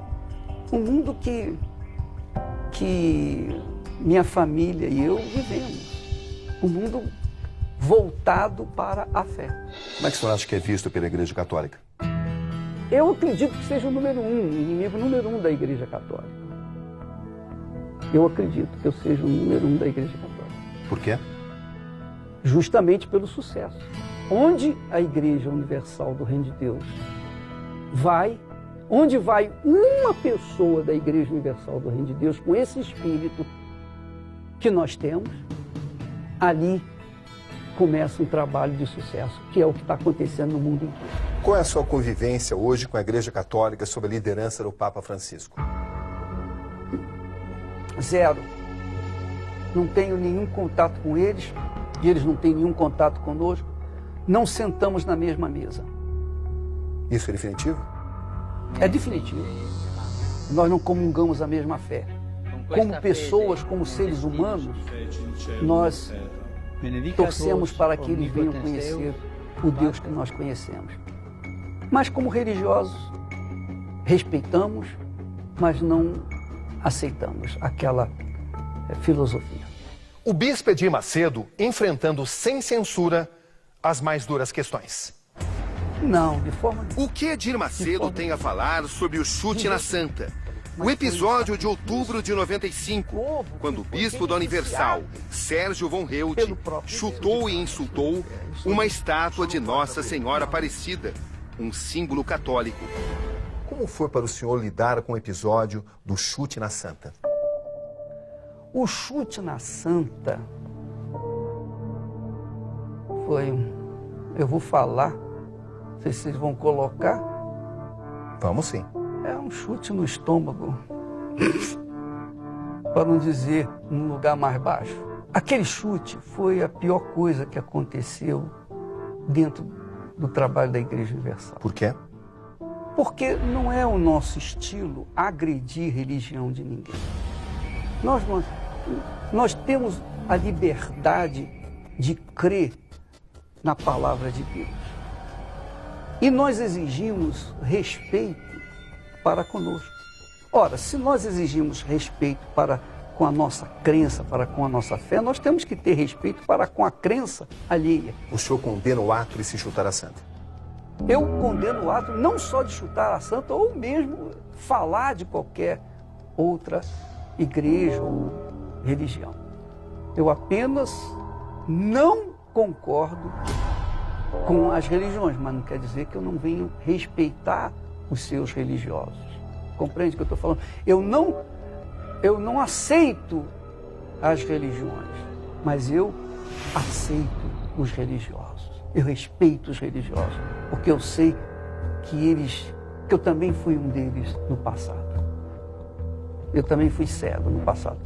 que minha família e eu vivemos. Um mundo voltado para a fé. Como é que o senhor acha que é visto pela Igreja Católica? Eu acredito que seja o número um, o inimigo número um da Igreja Católica. Eu acredito que eu seja o número um da Igreja Católica. Por quê? Justamente pelo sucesso. Onde a Igreja Universal do Reino de Deus vai, onde vai uma pessoa da Igreja Universal do Reino de Deus com esse espírito que nós temos, ali começa um trabalho de sucesso, que é o que está acontecendo no mundo inteiro. Qual é a sua convivência hoje com a Igreja Católica sob a liderança do Papa Francisco? Zero. Não tenho nenhum contato com eles, e eles não têm nenhum contato conosco. Não sentamos na mesma mesa. Isso é definitivo? É definitivo. Nós não comungamos a mesma fé. Como pessoas, como seres humanos, nós torcemos para que eles venham conhecer o Deus que nós conhecemos. Mas como religiosos, respeitamos, mas não aceitamos aquela filosofia. O bispo Edir Macedo enfrentando sem censura as mais duras questões. Não, de forma nenhuma. O que Edir Macedo tem a falar sobre o chute na Santa? O episódio de outubro de 95, quando o bispo da Universal, Sérgio von Held, chutou e insultou uma estátua de Nossa Senhora Aparecida, um símbolo católico. Como foi para o senhor lidar com o episódio do chute na Santa? O chute na Santa foi... Eu vou falar, não sei se vocês vão colocar. Vamos sim. É um chute no estômago, para não dizer num lugar mais baixo. Aquele chute foi a pior coisa que aconteceu dentro do trabalho da Igreja Universal. Por quê? Porque não é o nosso estilo agredir religião de ninguém. Nós temos a liberdade de crer na palavra de Deus. E nós exigimos respeito para conosco. Ora, se nós exigimos respeito para com a nossa crença, para com a nossa fé, nós temos que ter respeito para com a crença alheia. O senhor condena o ato de se chutar a Santa? Eu condeno o ato não só de chutar a Santa, ou mesmo falar de qualquer outra igreja ou religião. Eu apenas não concordo com as religiões, mas não quer dizer que eu não venho respeitar os seus religiosos. Compreende o que eu estou falando? Eu não aceito as religiões, mas eu aceito os religiosos. Eu respeito os religiosos, porque eu sei que eu também fui um deles no passado. Eu também fui cego no passado.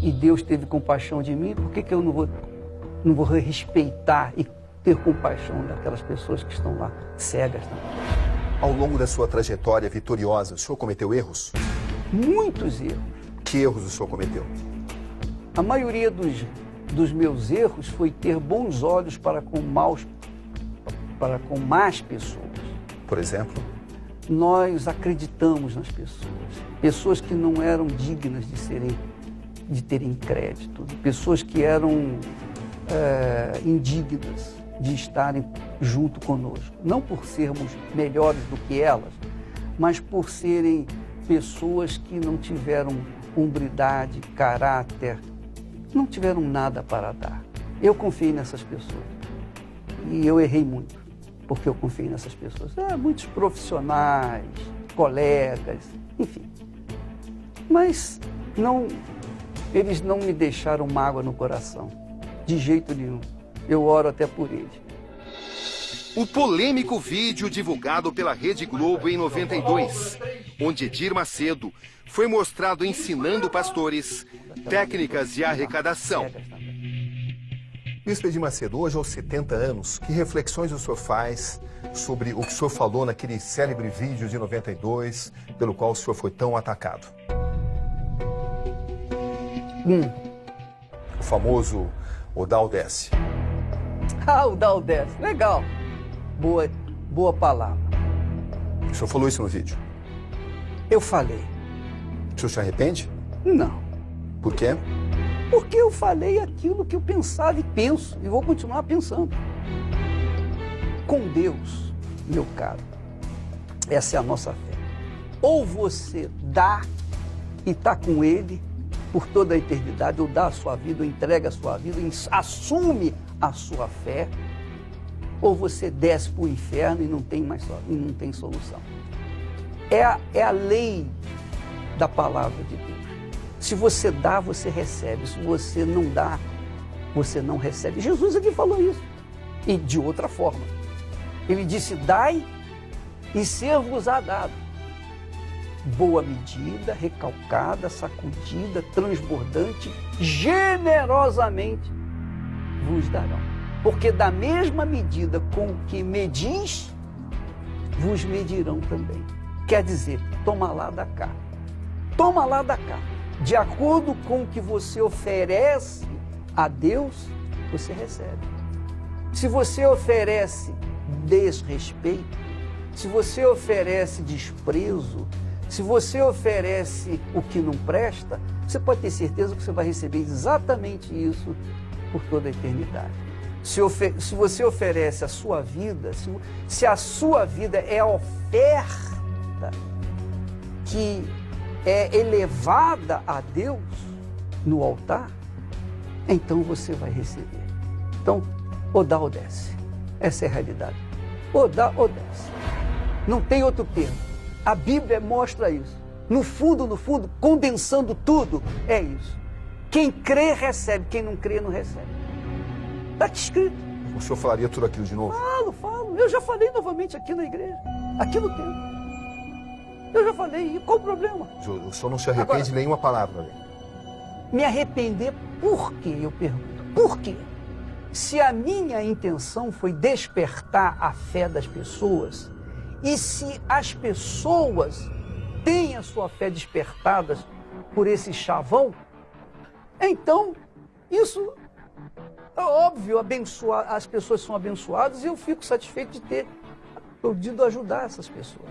E Deus teve compaixão de mim, por que eu não vou respeitar e ter compaixão daquelas pessoas que estão lá cegas também? Ao longo da sua trajetória vitoriosa, o senhor cometeu erros? Muitos erros. Que erros o senhor cometeu? A maioria dos meus erros foi ter bons olhos para com más pessoas. Por exemplo? Nós acreditamos nas pessoas. Pessoas que não eram dignas de terem crédito. Pessoas que eram indignas de estarem junto conosco. Não por sermos melhores do que elas, mas por serem pessoas que não tiveram hombridade, caráter, não tiveram nada para dar. Eu confiei nessas pessoas. E eu errei muito, porque eu confiei nessas pessoas. Muitos profissionais, colegas, enfim. Mas eles não me deixaram mágoa no coração, de jeito nenhum. Eu oro até por eles. O polêmico vídeo divulgado pela Rede Globo em 92, onde Edir Macedo foi mostrado ensinando pastores técnicas de arrecadação. Bispo Edir Macedo, hoje aos 70 anos, que reflexões o senhor faz sobre o que o senhor falou naquele célebre vídeo de 92, pelo qual o senhor foi tão atacado? O famoso o dá ou desce. Ah, o dá ou desce. Legal. Boa palavra. O senhor falou isso no vídeo. Eu falei. O senhor se arrepende? Não. Por quê? Porque eu falei aquilo que eu pensava e penso, e vou continuar pensando. Com Deus, meu caro, essa é a nossa fé. Ou você dá e está com Ele por toda a eternidade, ou dá a sua vida, ou entrega a sua vida, assume a sua fé, ou você desce para o inferno e não tem solução. É a lei da palavra de Deus. Se você dá, você recebe. Se você não dá, você não recebe. Jesus aqui falou isso. E de outra forma. Ele disse, dai e ser-vos-á dado. Boa medida, recalcada, sacudida, transbordante, generosamente vos darão. Porque da mesma medida com que medis, vos medirão também. Quer dizer, toma lá da cá. Toma lá da cá. De acordo com o que você oferece a Deus, você recebe. Se você oferece desrespeito, se você oferece desprezo, se você oferece o que não presta, você pode ter certeza que você vai receber exatamente isso por toda a eternidade. Se você oferece a sua vida, se a sua vida é a oferta que é elevada a Deus no altar, então você vai receber. Então, ou dá ou desce. Essa é a realidade. Ou dá ou desce. Não tem outro termo. A Bíblia mostra isso. No fundo, condensando tudo, é isso. Quem crê, recebe. Quem não crê, não recebe. Está aqui escrito. O senhor falaria tudo aquilo de novo? Falo. Eu já falei novamente aqui na igreja. Aqui no templo. Eu já falei, e qual o problema? O senhor não se arrepende de nenhuma palavra, né? Me arrepender por quê, eu pergunto? Por quê? Se a minha intenção foi despertar a fé das pessoas, e se as pessoas têm a sua fé despertada por esse chavão, então, isso é óbvio, as pessoas são abençoadas e eu fico satisfeito de ter podido ajudar essas pessoas.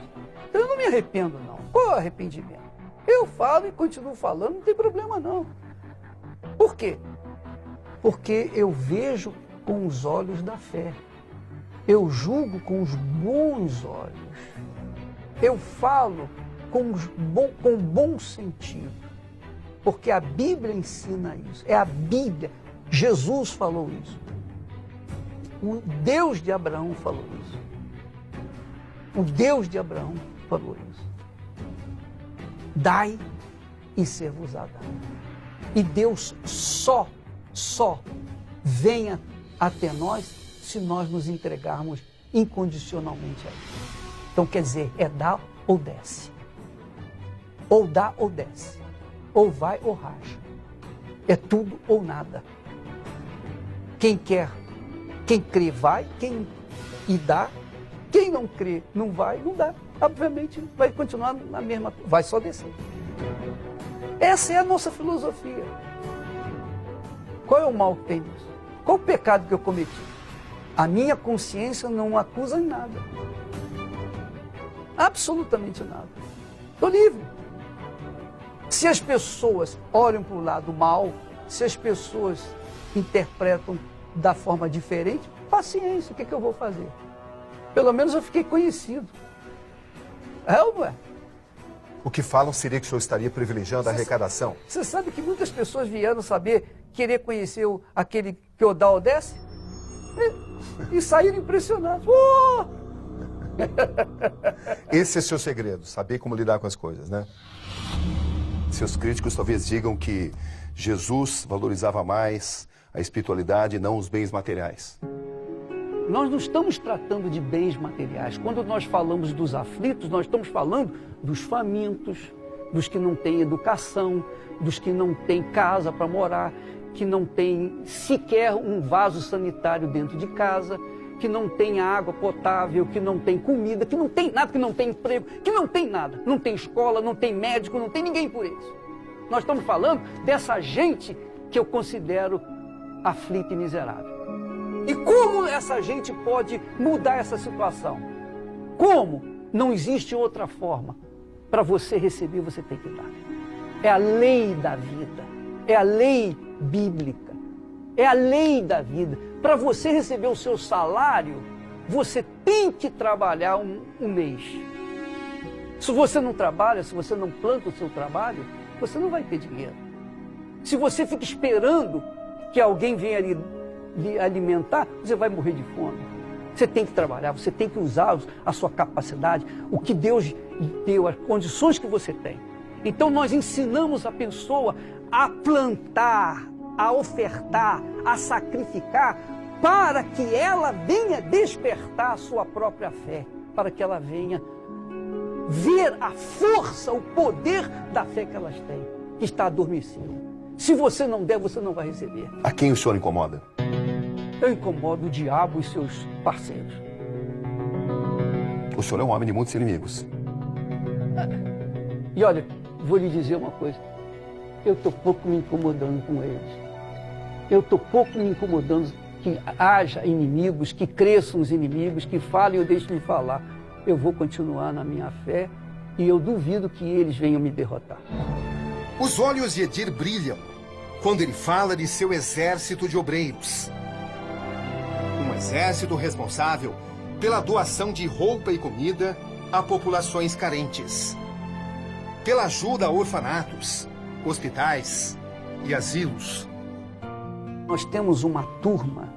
Então eu não me arrependo, não. Qual é o arrependimento? Eu falo e continuo falando, não tem problema, não. Por quê? Porque eu vejo com os olhos da fé. Eu julgo com os bons olhos. Eu falo com bom sentido. Porque a Bíblia ensina isso. É a Bíblia. Jesus falou isso. O Deus de Abraão falou isso. O Deus de Abraão falou isso. Dai e ser-vos-á dado. E Deus só venha até nós se nós nos entregarmos incondicionalmente a Ele. Então quer dizer, é dar ou desce. Ou dá ou desce. Ou vai ou racha. É tudo ou nada. Quem crê vai, e dá. Quem não crê, não vai, não dá. Obviamente vai continuar na mesma, vai só descer. Essa é a nossa filosofia. Qual é o mal que tem nisso? Qual o pecado que eu cometi? A minha consciência não acusa em nada. Absolutamente nada. Estou livre. Se as pessoas olham para o lado mal, se as pessoas interpretam da forma diferente, paciência, o que eu vou fazer? Pelo menos eu fiquei conhecido. É ou não é? O que falam seria que o senhor estaria privilegiando a arrecadação? Você sabe que muitas pessoas vieram querer conhecer aquele que o dá ou desce? E saíram impressionados. Oh! Esse é seu segredo, saber como lidar com as coisas, né? Seus críticos talvez digam que Jesus valorizava mais a espiritualidade e não os bens materiais. Nós não estamos tratando de bens materiais. Quando nós falamos dos aflitos, nós estamos falando dos famintos, dos que não têm educação, dos que não têm casa para morar, que não têm sequer um vaso sanitário dentro de casa, que não tem água potável, que não tem comida, que não tem nada, que não tem emprego, que não tem nada. Não tem escola, não tem médico, não tem ninguém por isso. Nós estamos falando dessa gente que eu considero aflita e miserável. E como essa gente pode mudar essa situação? Como? Não existe outra forma. Para você receber, você tem que dar. É a lei da vida. É a lei bíblica. É a lei da vida. Para você receber o seu salário, você tem que trabalhar um mês. Se você não trabalha, se você não planta o seu trabalho, você não vai ter dinheiro. Se você fica esperando que alguém venha lhe alimentar, você vai morrer de fome. Você tem que trabalhar, você tem que usar a sua capacidade, o que Deus deu, as condições que você tem. Então nós ensinamos a pessoa a plantar, a ofertar, a sacrificar, para que ela venha despertar a sua própria fé, para que ela venha ver a força, o poder da fé que elas têm, que está adormecida. Se você não der, você não vai receber. A quem o senhor incomoda? Eu incomodo o diabo e seus parceiros. O senhor é um homem de muitos inimigos. E olha, vou lhe dizer uma coisa. Eu estou pouco me incomodando com eles. Eu estou pouco me incomodando que haja inimigos, que cresçam os inimigos, que falem e eu deixo de falar. Eu vou continuar na minha fé e eu duvido que eles venham me derrotar. Os olhos de Edir brilham quando ele fala de seu exército de obreiros. Um exército responsável pela doação de roupa e comida a populações carentes, pela ajuda a orfanatos, hospitais e asilos. Nós temos uma turma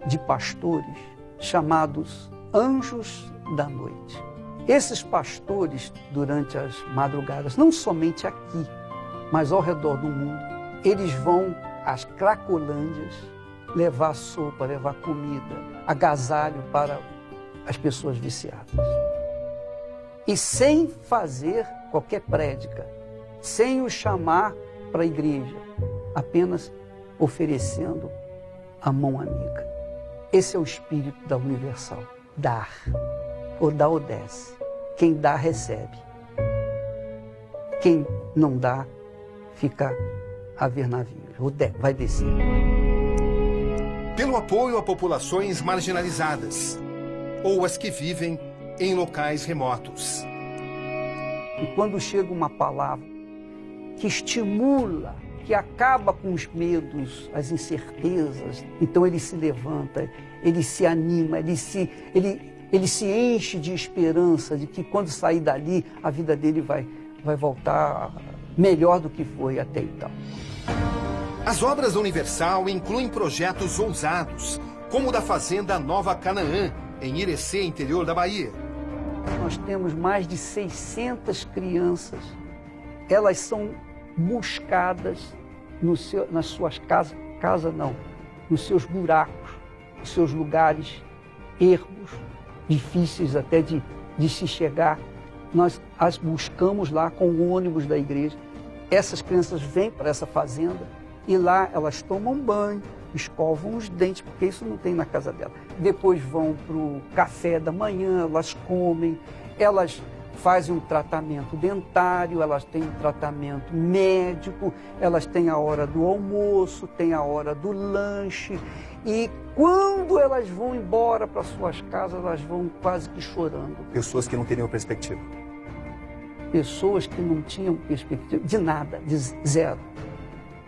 de pastores chamados Anjos da Noite. Esses pastores, durante as madrugadas, não somente aqui, mas ao redor do mundo, eles vão às Cracolândias levar sopa, levar comida, agasalho para as pessoas viciadas. E sem fazer qualquer prédica, sem os chamar para a igreja, apenas oferecendo a mão amiga. Esse é o espírito da Universal. Dar. Ou dá ou desce. Quem dá, recebe. Quem não dá, fica a ver navios. Vai descer. Pelo apoio a populações marginalizadas ou as que vivem em locais remotos. E quando chega uma palavra que estimula, que acaba com os medos, as incertezas, então ele se levanta, ele se anima, ele se enche de esperança de que quando sair dali, a vida dele vai voltar melhor do que foi até então. As obras da Universal incluem projetos ousados, como o da Fazenda Nova Canaã, em Irecê, interior da Bahia. Nós temos mais de 600 crianças. Elas são buscadas nas suas casas, nos seus buracos, nos seus lugares ermos, difíceis até de se chegar. Nós as buscamos lá com o ônibus da igreja. Essas crianças vêm para essa fazenda e lá elas tomam banho, escovam os dentes, porque isso não tem na casa dela. Depois vão para o café da manhã, elas comem, elas fazem um tratamento dentário, elas têm um tratamento médico, elas têm a hora do almoço, têm a hora do lanche. E quando elas vão embora para suas casas, elas vão quase que chorando. Pessoas que não teriam perspectiva. Pessoas que não tinham perspectiva de nada, de zero.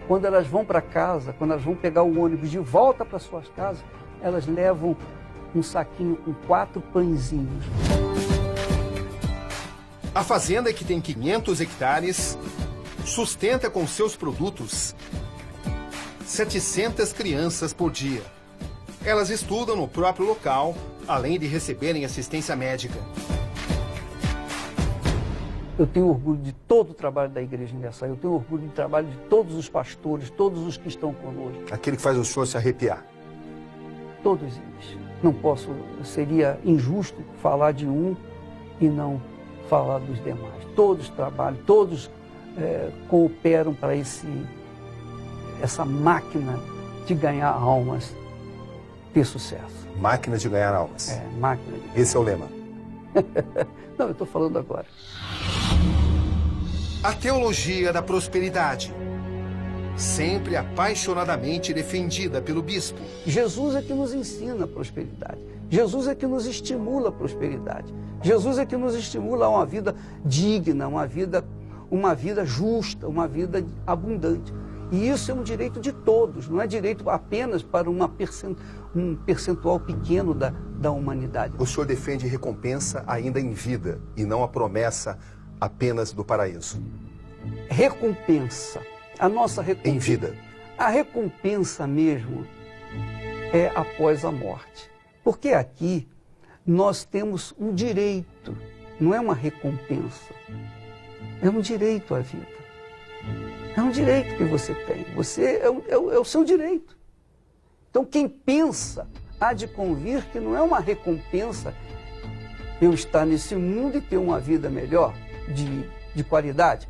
Quando elas vão para casa, quando elas vão pegar o ônibus de volta para suas casas, elas levam um saquinho com 4 pãezinhos. A fazenda, que tem 500 hectares, sustenta com seus produtos 700 crianças por dia. Elas estudam no próprio local, além de receberem assistência médica. Eu tenho orgulho de todo o trabalho da Igreja Universal, eu tenho orgulho do trabalho de todos os pastores, todos os que estão conosco. Aquele que faz o senhor se arrepiar. Todos eles. Não posso, seria injusto falar de um e não falar dos demais. Todos trabalham, todos cooperam para essa máquina de ganhar almas ter sucesso. Máquina de ganhar almas. Máquina de... Esse é o lema. Não, eu estou falando agora. A teologia da prosperidade, sempre apaixonadamente defendida pelo bispo. Jesus é que nos ensina a prosperidade. Jesus é que nos estimula a prosperidade. Jesus é que nos estimula a uma vida digna, uma vida justa, uma vida abundante. E isso é um direito de todos, não é direito apenas para um percentual pequeno da humanidade. O senhor defende recompensa ainda em vida e não a promessa apenas do paraíso. Recompensa. A nossa recompensa. Em vida. A recompensa mesmo é após a morte. Porque aqui nós temos um direito, não é uma recompensa. É um direito à vida. É um direito que você tem. Você é o seu direito. Então quem pensa há de convir que não é uma recompensa eu estar nesse mundo e ter uma vida melhor, de qualidade,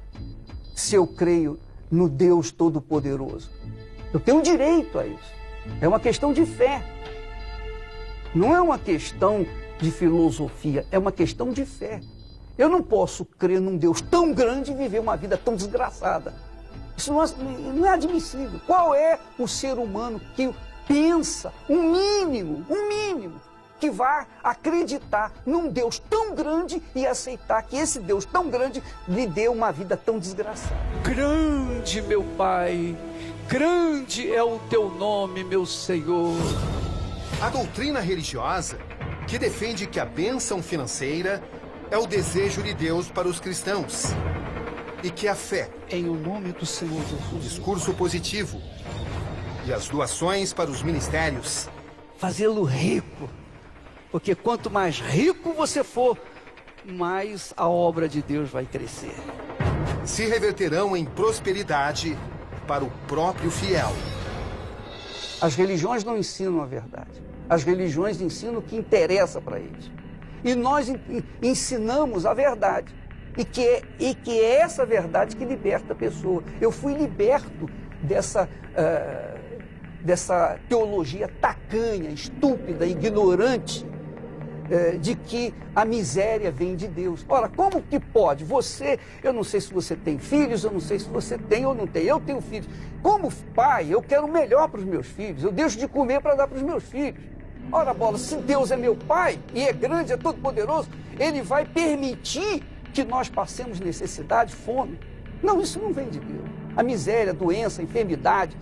se eu creio no Deus Todo-Poderoso. Eu tenho direito a isso. É uma questão de fé. Não é uma questão de filosofia, é uma questão de fé. Eu não posso crer num Deus tão grande e viver uma vida tão desgraçada. Isso não é admissível. Qual é o ser humano que pensa um mínimo, que vai acreditar num Deus tão grande e aceitar que esse Deus tão grande lhe dê uma vida tão desgraçada? Grande, meu Pai, grande é o teu nome, meu Senhor. A doutrina religiosa, que defende que a bênção financeira é o desejo de Deus para os cristãos e que a fé, Em o nome do Senhor o Jesus, discurso positivo e as doações para os ministérios Fazê-lo rico. Porque quanto mais rico você for, mais a obra de Deus vai crescer. se reverterão em prosperidade para o próprio fiel. As religiões não ensinam a verdade. As religiões ensinam o que interessa para eles. E nós ensinamos a verdade. E que é essa verdade que liberta a pessoa. Eu fui liberto dessa teologia tacanha, estúpida, ignorante, de que a miséria vem de Deus. Ora, como que pode? Eu não sei se você tem filhos, eu não sei se você tem ou não tem. Eu tenho filhos. Como pai, eu quero o melhor para os meus filhos. Eu deixo de comer para dar para os meus filhos. Ora, bola, se Deus é meu pai e é grande, é todo poderoso, Ele vai permitir que nós passemos necessidade, fome. Não, isso não vem de Deus. A miséria, a doença, a enfermidade,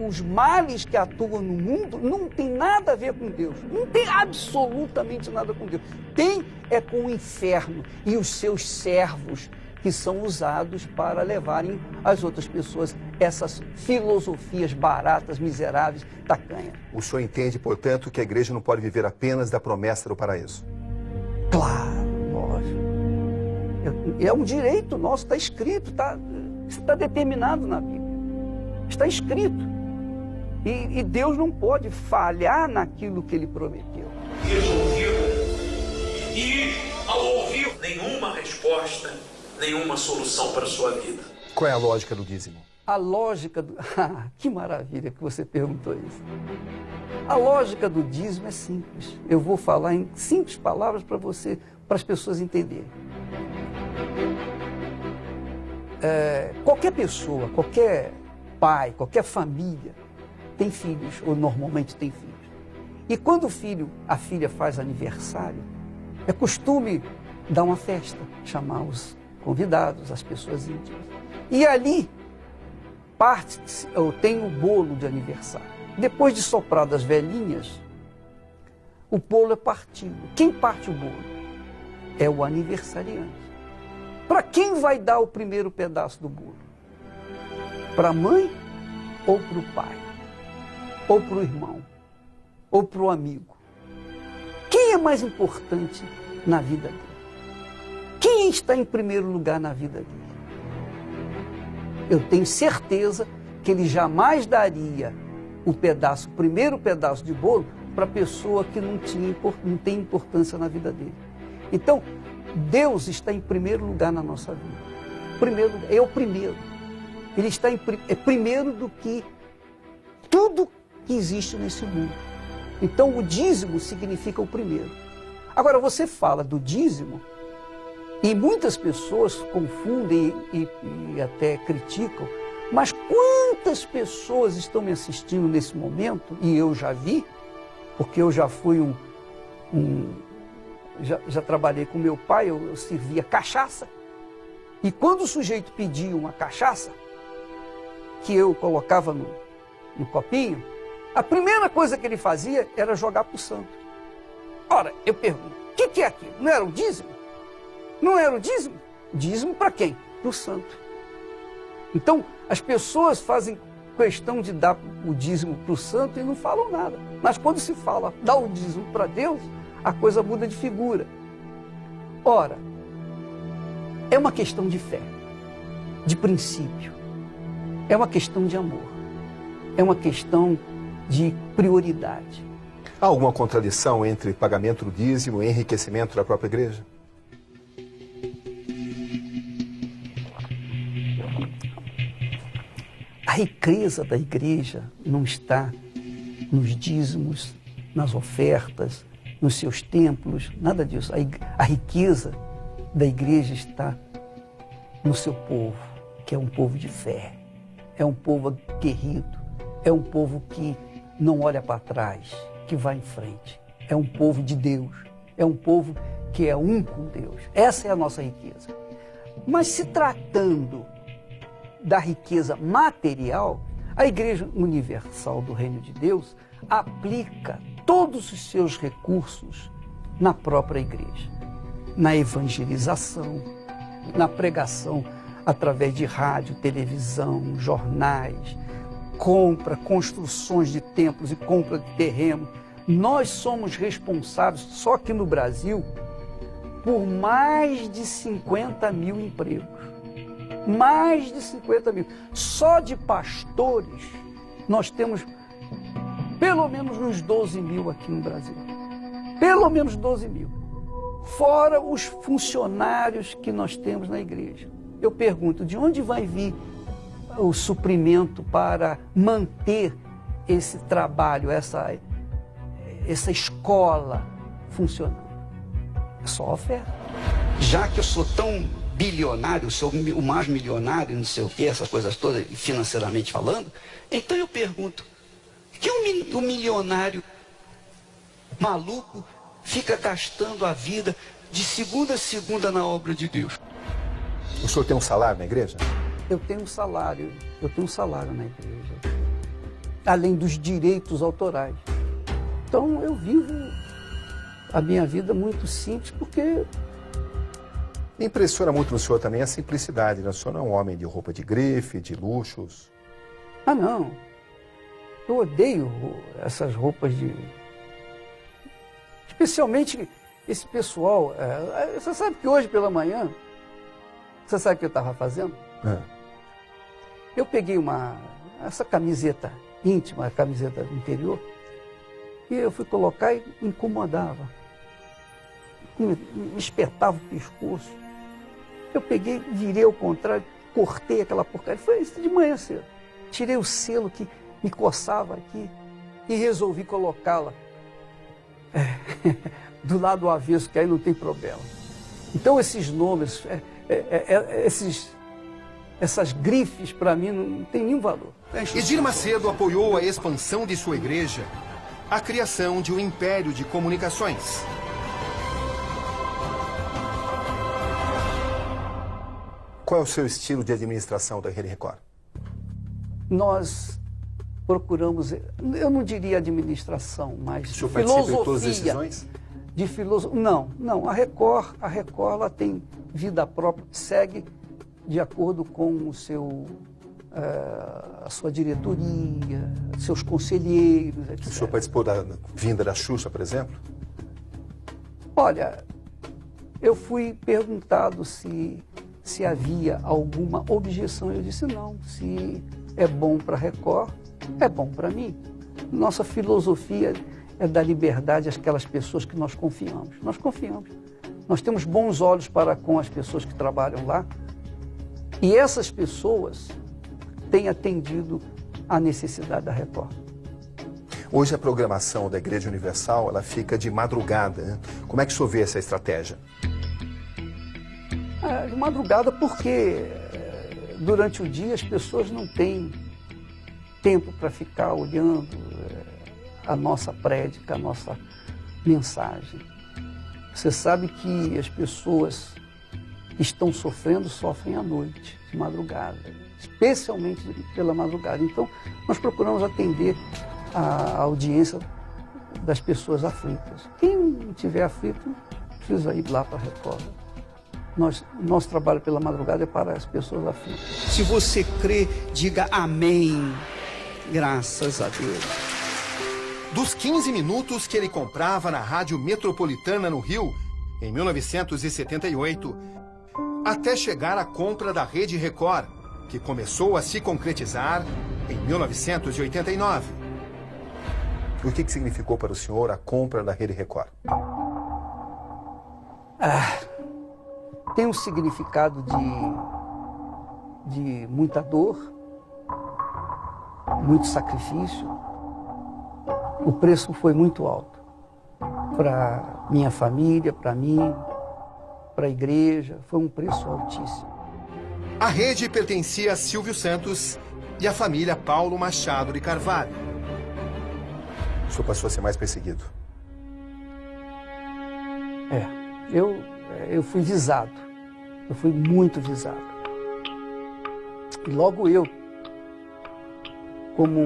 os males que atuam no mundo não tem nada a ver com Deus. Não tem absolutamente nada com Deus. Tem com o inferno e os seus servos que são usados para levarem às outras pessoas essas filosofias baratas, miseráveis, tacanhas. O senhor entende, portanto, que a igreja não pode viver apenas da promessa do paraíso? Claro, lógico. É um direito nosso, está escrito, está determinado na Bíblia. Está escrito. E Deus não pode falhar naquilo que Ele prometeu. E ao ouvir nenhuma resposta, nenhuma solução para a sua vida. Qual é a lógica do dízimo? A lógica do... que maravilha que você perguntou isso. A lógica do dízimo é simples. Eu vou falar em simples palavras para as pessoas entenderem. Qualquer pessoa, qualquer pai, qualquer família tem filhos, ou normalmente tem filhos. E quando a filha faz aniversário, é costume dar uma festa, chamar os convidados, as pessoas íntimas. E ali tem o bolo de aniversário. Depois de soprar das velhinhas, o bolo é partido. Quem parte o bolo? É o aniversariante. Para quem vai dar o primeiro pedaço do bolo? Para a mãe ou para o pai? Ou para o irmão? Ou para o amigo? Quem é mais importante na vida dele? Quem está em primeiro lugar na vida dele? Eu tenho certeza que ele jamais daria o primeiro pedaço de bolo para a pessoa que não tem importância na vida dele. Então, Deus está em primeiro lugar na nossa vida. Primeiro, é o primeiro. Ele está é primeiro do que tudo que existe nesse mundo. Então, o dízimo significa o primeiro. Agora, você fala do dízimo e muitas pessoas confundem e até criticam, mas quantas pessoas estão me assistindo nesse momento, e eu já vi, porque eu já fui já trabalhei com meu pai, eu servia cachaça, e quando o sujeito pedia uma cachaça, que eu colocava no copinho, a primeira coisa que ele fazia era jogar para o santo. Ora, eu pergunto, o que é aquilo? Não era o dízimo? Não era o dízimo? Dízimo para quem? Para o santo. Então, as pessoas fazem questão de dar o dízimo para o santo e não falam nada. Mas quando se fala, dá o dízimo para Deus, a coisa muda de figura. Ora, é uma questão de fé, de princípio, é uma questão de amor, é uma questão de prioridade. Há alguma contradição entre pagamento do dízimo e enriquecimento da própria igreja? A riqueza da igreja não está nos dízimos, nas ofertas, nos seus templos, nada disso. A riqueza da igreja está no seu povo, que é um povo de fé, é um povo aguerrido, é um povo que não olha para trás, que vai em frente. É um povo de Deus, é um povo que é um com Deus. Essa é a nossa riqueza. Mas se tratando da riqueza material, a Igreja Universal do Reino de Deus aplica todos os seus recursos na própria igreja, na evangelização, na pregação através de rádio, televisão, jornais, construções de templos e compra de terreno. Nós somos responsáveis, só que no Brasil, por mais de 50 mil empregos. Mais de 50 mil. Só de pastores, nós temos pelo menos uns 12 mil aqui no Brasil. Pelo menos 12 mil. Fora os funcionários que nós temos na igreja. Eu pergunto, de onde vai vir o suprimento para manter esse trabalho, essa escola funcionando? É só oferta. Já que eu sou tão bilionário, sou o mais milionário, não sei o que, essas coisas todas, financeiramente falando, então eu pergunto, que o milionário maluco fica gastando a vida de segunda a segunda na obra de Deus? O senhor tem um salário na igreja? Eu tenho um salário na igreja, além dos direitos autorais. Então eu vivo a minha vida muito simples, porque Me impressiona muito no senhor também a simplicidade, né? O senhor não é um homem de roupa de grife, de luxos. Ah, não. Eu odeio essas roupas de... Especialmente esse pessoal... Você sabe que hoje pela manhã, você sabe o que eu estava fazendo? Eu peguei essa camiseta íntima, a camiseta interior, e eu fui colocar e incomodava. Me espetava o pescoço. Eu peguei, virei ao contrário, cortei aquela porcaria. Foi isso de manhã cedo. Tirei o selo que me coçava aqui e resolvi colocá-la do lado avesso, que aí não tem problema. Então esses nomes, essas grifes, para mim, não tem nenhum valor. Edir Macedo apoiou a expansão de sua igreja, a criação de um império de comunicações. Qual é o seu estilo de administração da Rede Record? Nós procuramos, eu não diria administração, mas o senhor participa filosofia. de todas as decisões? De filosofia. Não. A Record ela tem vida própria, segue de acordo com a sua diretoria, seus conselheiros, etc. O senhor participou da vinda da Xuxa, por exemplo? Olha, eu fui perguntado se havia alguma objeção. Eu disse não, se é bom para a Record, é bom para mim. Nossa filosofia é dar liberdade àquelas pessoas que nós confiamos. Nós confiamos. Nós temos bons olhos para com as pessoas que trabalham lá. E essas pessoas têm atendido à necessidade da Record. Hoje a programação da Igreja Universal, ela fica de madrugada, né? Como é que o senhor vê essa estratégia? De madrugada porque durante o dia as pessoas não têm tempo para ficar olhando a nossa prédica, a nossa mensagem. Você sabe que as pessoas que estão sofrendo sofrem à noite, de madrugada, especialmente pela madrugada. Então, nós procuramos atender a audiência das pessoas aflitas. Quem estiver aflito, precisa ir lá para a Record. Nosso trabalho pela madrugada é para as pessoas aflitas. Se você crê, diga amém. Graças a Deus. Dos 15 minutos que ele comprava na Rádio Metropolitana no Rio, em 1978, até chegar à compra da Rede Record, que começou a se concretizar em 1989. O que significou para o senhor a compra da Rede Record? Tem um significado de muita dor, muito sacrifício. O preço foi muito alto para minha família, para mim, para a igreja. Foi um preço altíssimo. A rede pertencia a Silvio Santos e à família Paulo Machado de Carvalho. O senhor passou a ser mais perseguido. Eu fui visado. Eu fui muito visado. E logo eu, como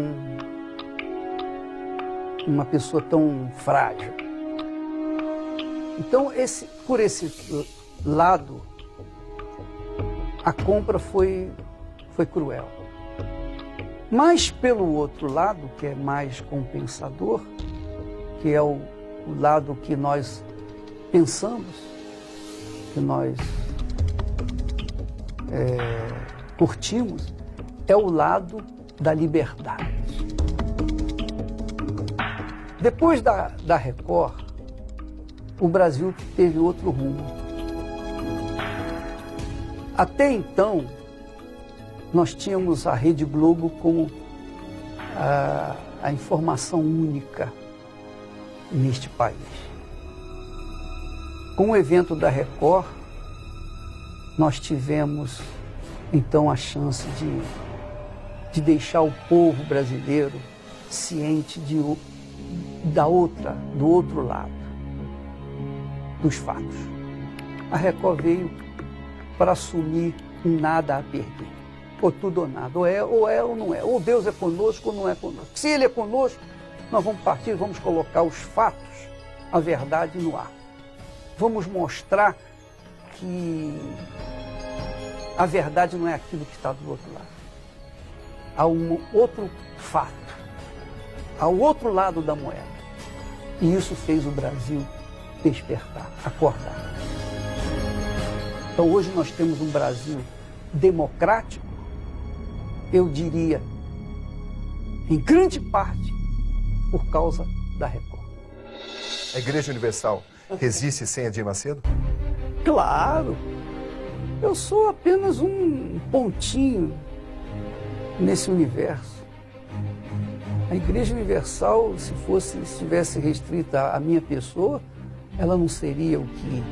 uma pessoa tão frágil. Então, por esse lado, a compra foi cruel. Mas, pelo outro lado, que é mais compensador, que é o lado que nós pensamos, que nós curtimos, é o lado da liberdade. Depois da Record, o Brasil teve outro rumo. Até então, nós tínhamos a Rede Globo como a informação única neste país. Com o evento da Record, nós tivemos então a chance de deixar o povo brasileiro ciente do outro lado, dos fatos. A Record veio para assumir um nada a perder, ou tudo ou nada, ou é ou não é, ou Deus é conosco ou não é conosco. Se Ele é conosco, nós vamos partir, vamos colocar os fatos, a verdade no ar. Vamos mostrar que a verdade não é aquilo que está do outro lado. Há um outro fato, há o outro lado da moeda. E isso fez o Brasil despertar, acordar. Então hoje nós temos um Brasil democrático, eu diria, em grande parte, por causa da Record. A Igreja Universal resiste sem Edir Macedo? Claro! Eu sou apenas um pontinho nesse universo. A Igreja Universal, se estivesse restrita à minha pessoa, ela não seria o que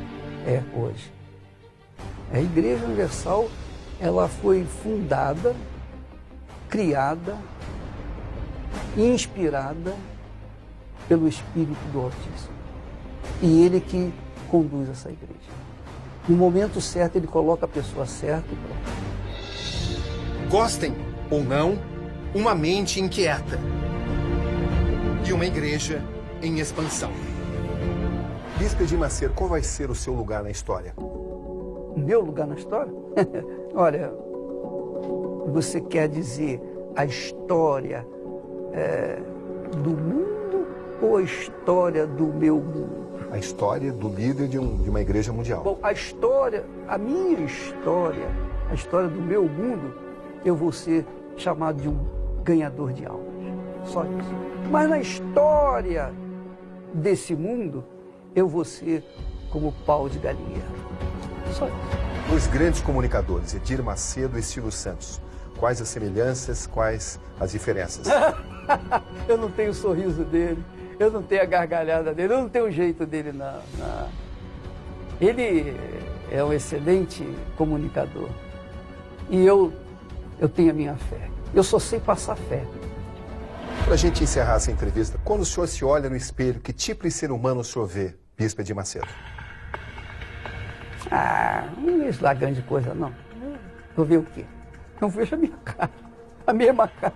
é hoje. A Igreja Universal, ela foi fundada, criada e inspirada pelo Espírito do Altíssimo. E Ele que conduz essa igreja. No momento certo, Ele coloca a pessoa certa e pronto. Gostem ou não, uma mente inquieta e uma igreja em expansão. Bispo Edir Macedo, qual vai ser o seu lugar na história? O meu lugar na história? Olha, você quer dizer a história do mundo ou a história do meu mundo? A história do líder de uma igreja mundial. Bom, a minha história, a história do meu mundo, eu vou ser chamado de um ganhador de almas. Só isso. Mas na história desse mundo, eu vou ser como pau de galinha. Só isso. Dois grandes comunicadores, Edir Macedo e Silvio Santos. Quais as semelhanças, quais as diferenças? Eu não tenho o sorriso dele, eu não tenho a gargalhada dele, eu não tenho o jeito dele, não. Ele é um excelente comunicador. E eu tenho a minha fé. Eu só sei passar fé. Para a gente encerrar essa entrevista, quando o senhor se olha no espelho, que tipo de ser humano o senhor vê, Bispo Edir Macedo? Não vejo lá grande coisa, não. Vou ver o quê? Eu vejo a minha cara, a mesma cara.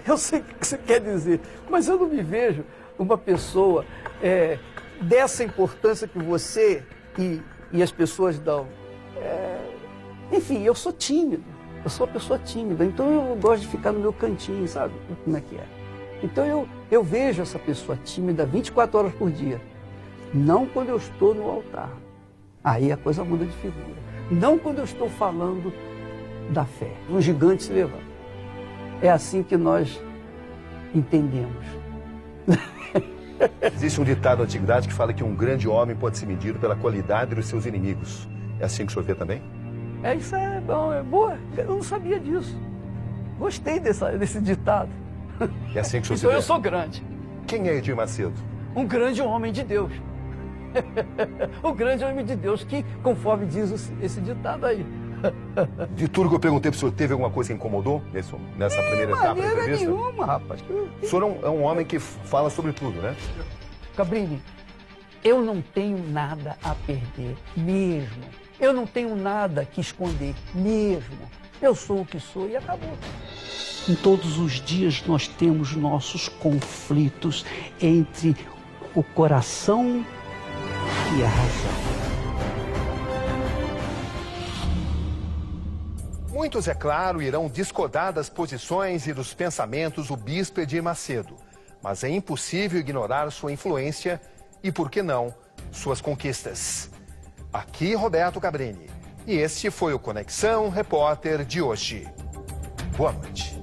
Eu sei o que você quer dizer, mas eu não me vejo uma pessoa dessa importância que você e as pessoas dão. Enfim, eu sou tímido, eu sou uma pessoa tímida, então eu gosto de ficar no meu cantinho, sabe como é que é? Então eu vejo essa pessoa tímida 24 horas por dia, não quando eu estou no altar. Aí a coisa muda de figura. Não quando eu estou falando da fé. Um gigante se levanta. É assim que nós entendemos. Existe um ditado da antiguidade que fala que um grande homem pode ser medido pela qualidade dos seus inimigos. É assim que o senhor vê também? Isso é bom, é boa. Eu não sabia disso. Gostei desse ditado. É assim que o senhor Então se vê? eu sou grande. Quem é Edir Macedo? Um grande homem de Deus. O grande homem de Deus, que, conforme diz esse ditado aí. De tudo que eu perguntei para o senhor, teve alguma coisa que incomodou nessa primeira etapa da Maneira entrevista? nenhuma, rapaz. O senhor é um homem que fala sobre tudo, né? Cabrini, eu não tenho nada a perder, mesmo. Eu não tenho nada que esconder, mesmo. Eu sou o que sou e acabou. Em todos os dias nós temos nossos conflitos entre o coração e a razão. Muitos, é claro, irão discordar das posições e dos pensamentos do Bispo Edir Macedo, mas é impossível ignorar sua influência e, por que não, suas conquistas. Aqui Roberto Cabrini, e este foi o Conexão Repórter de hoje. Boa noite.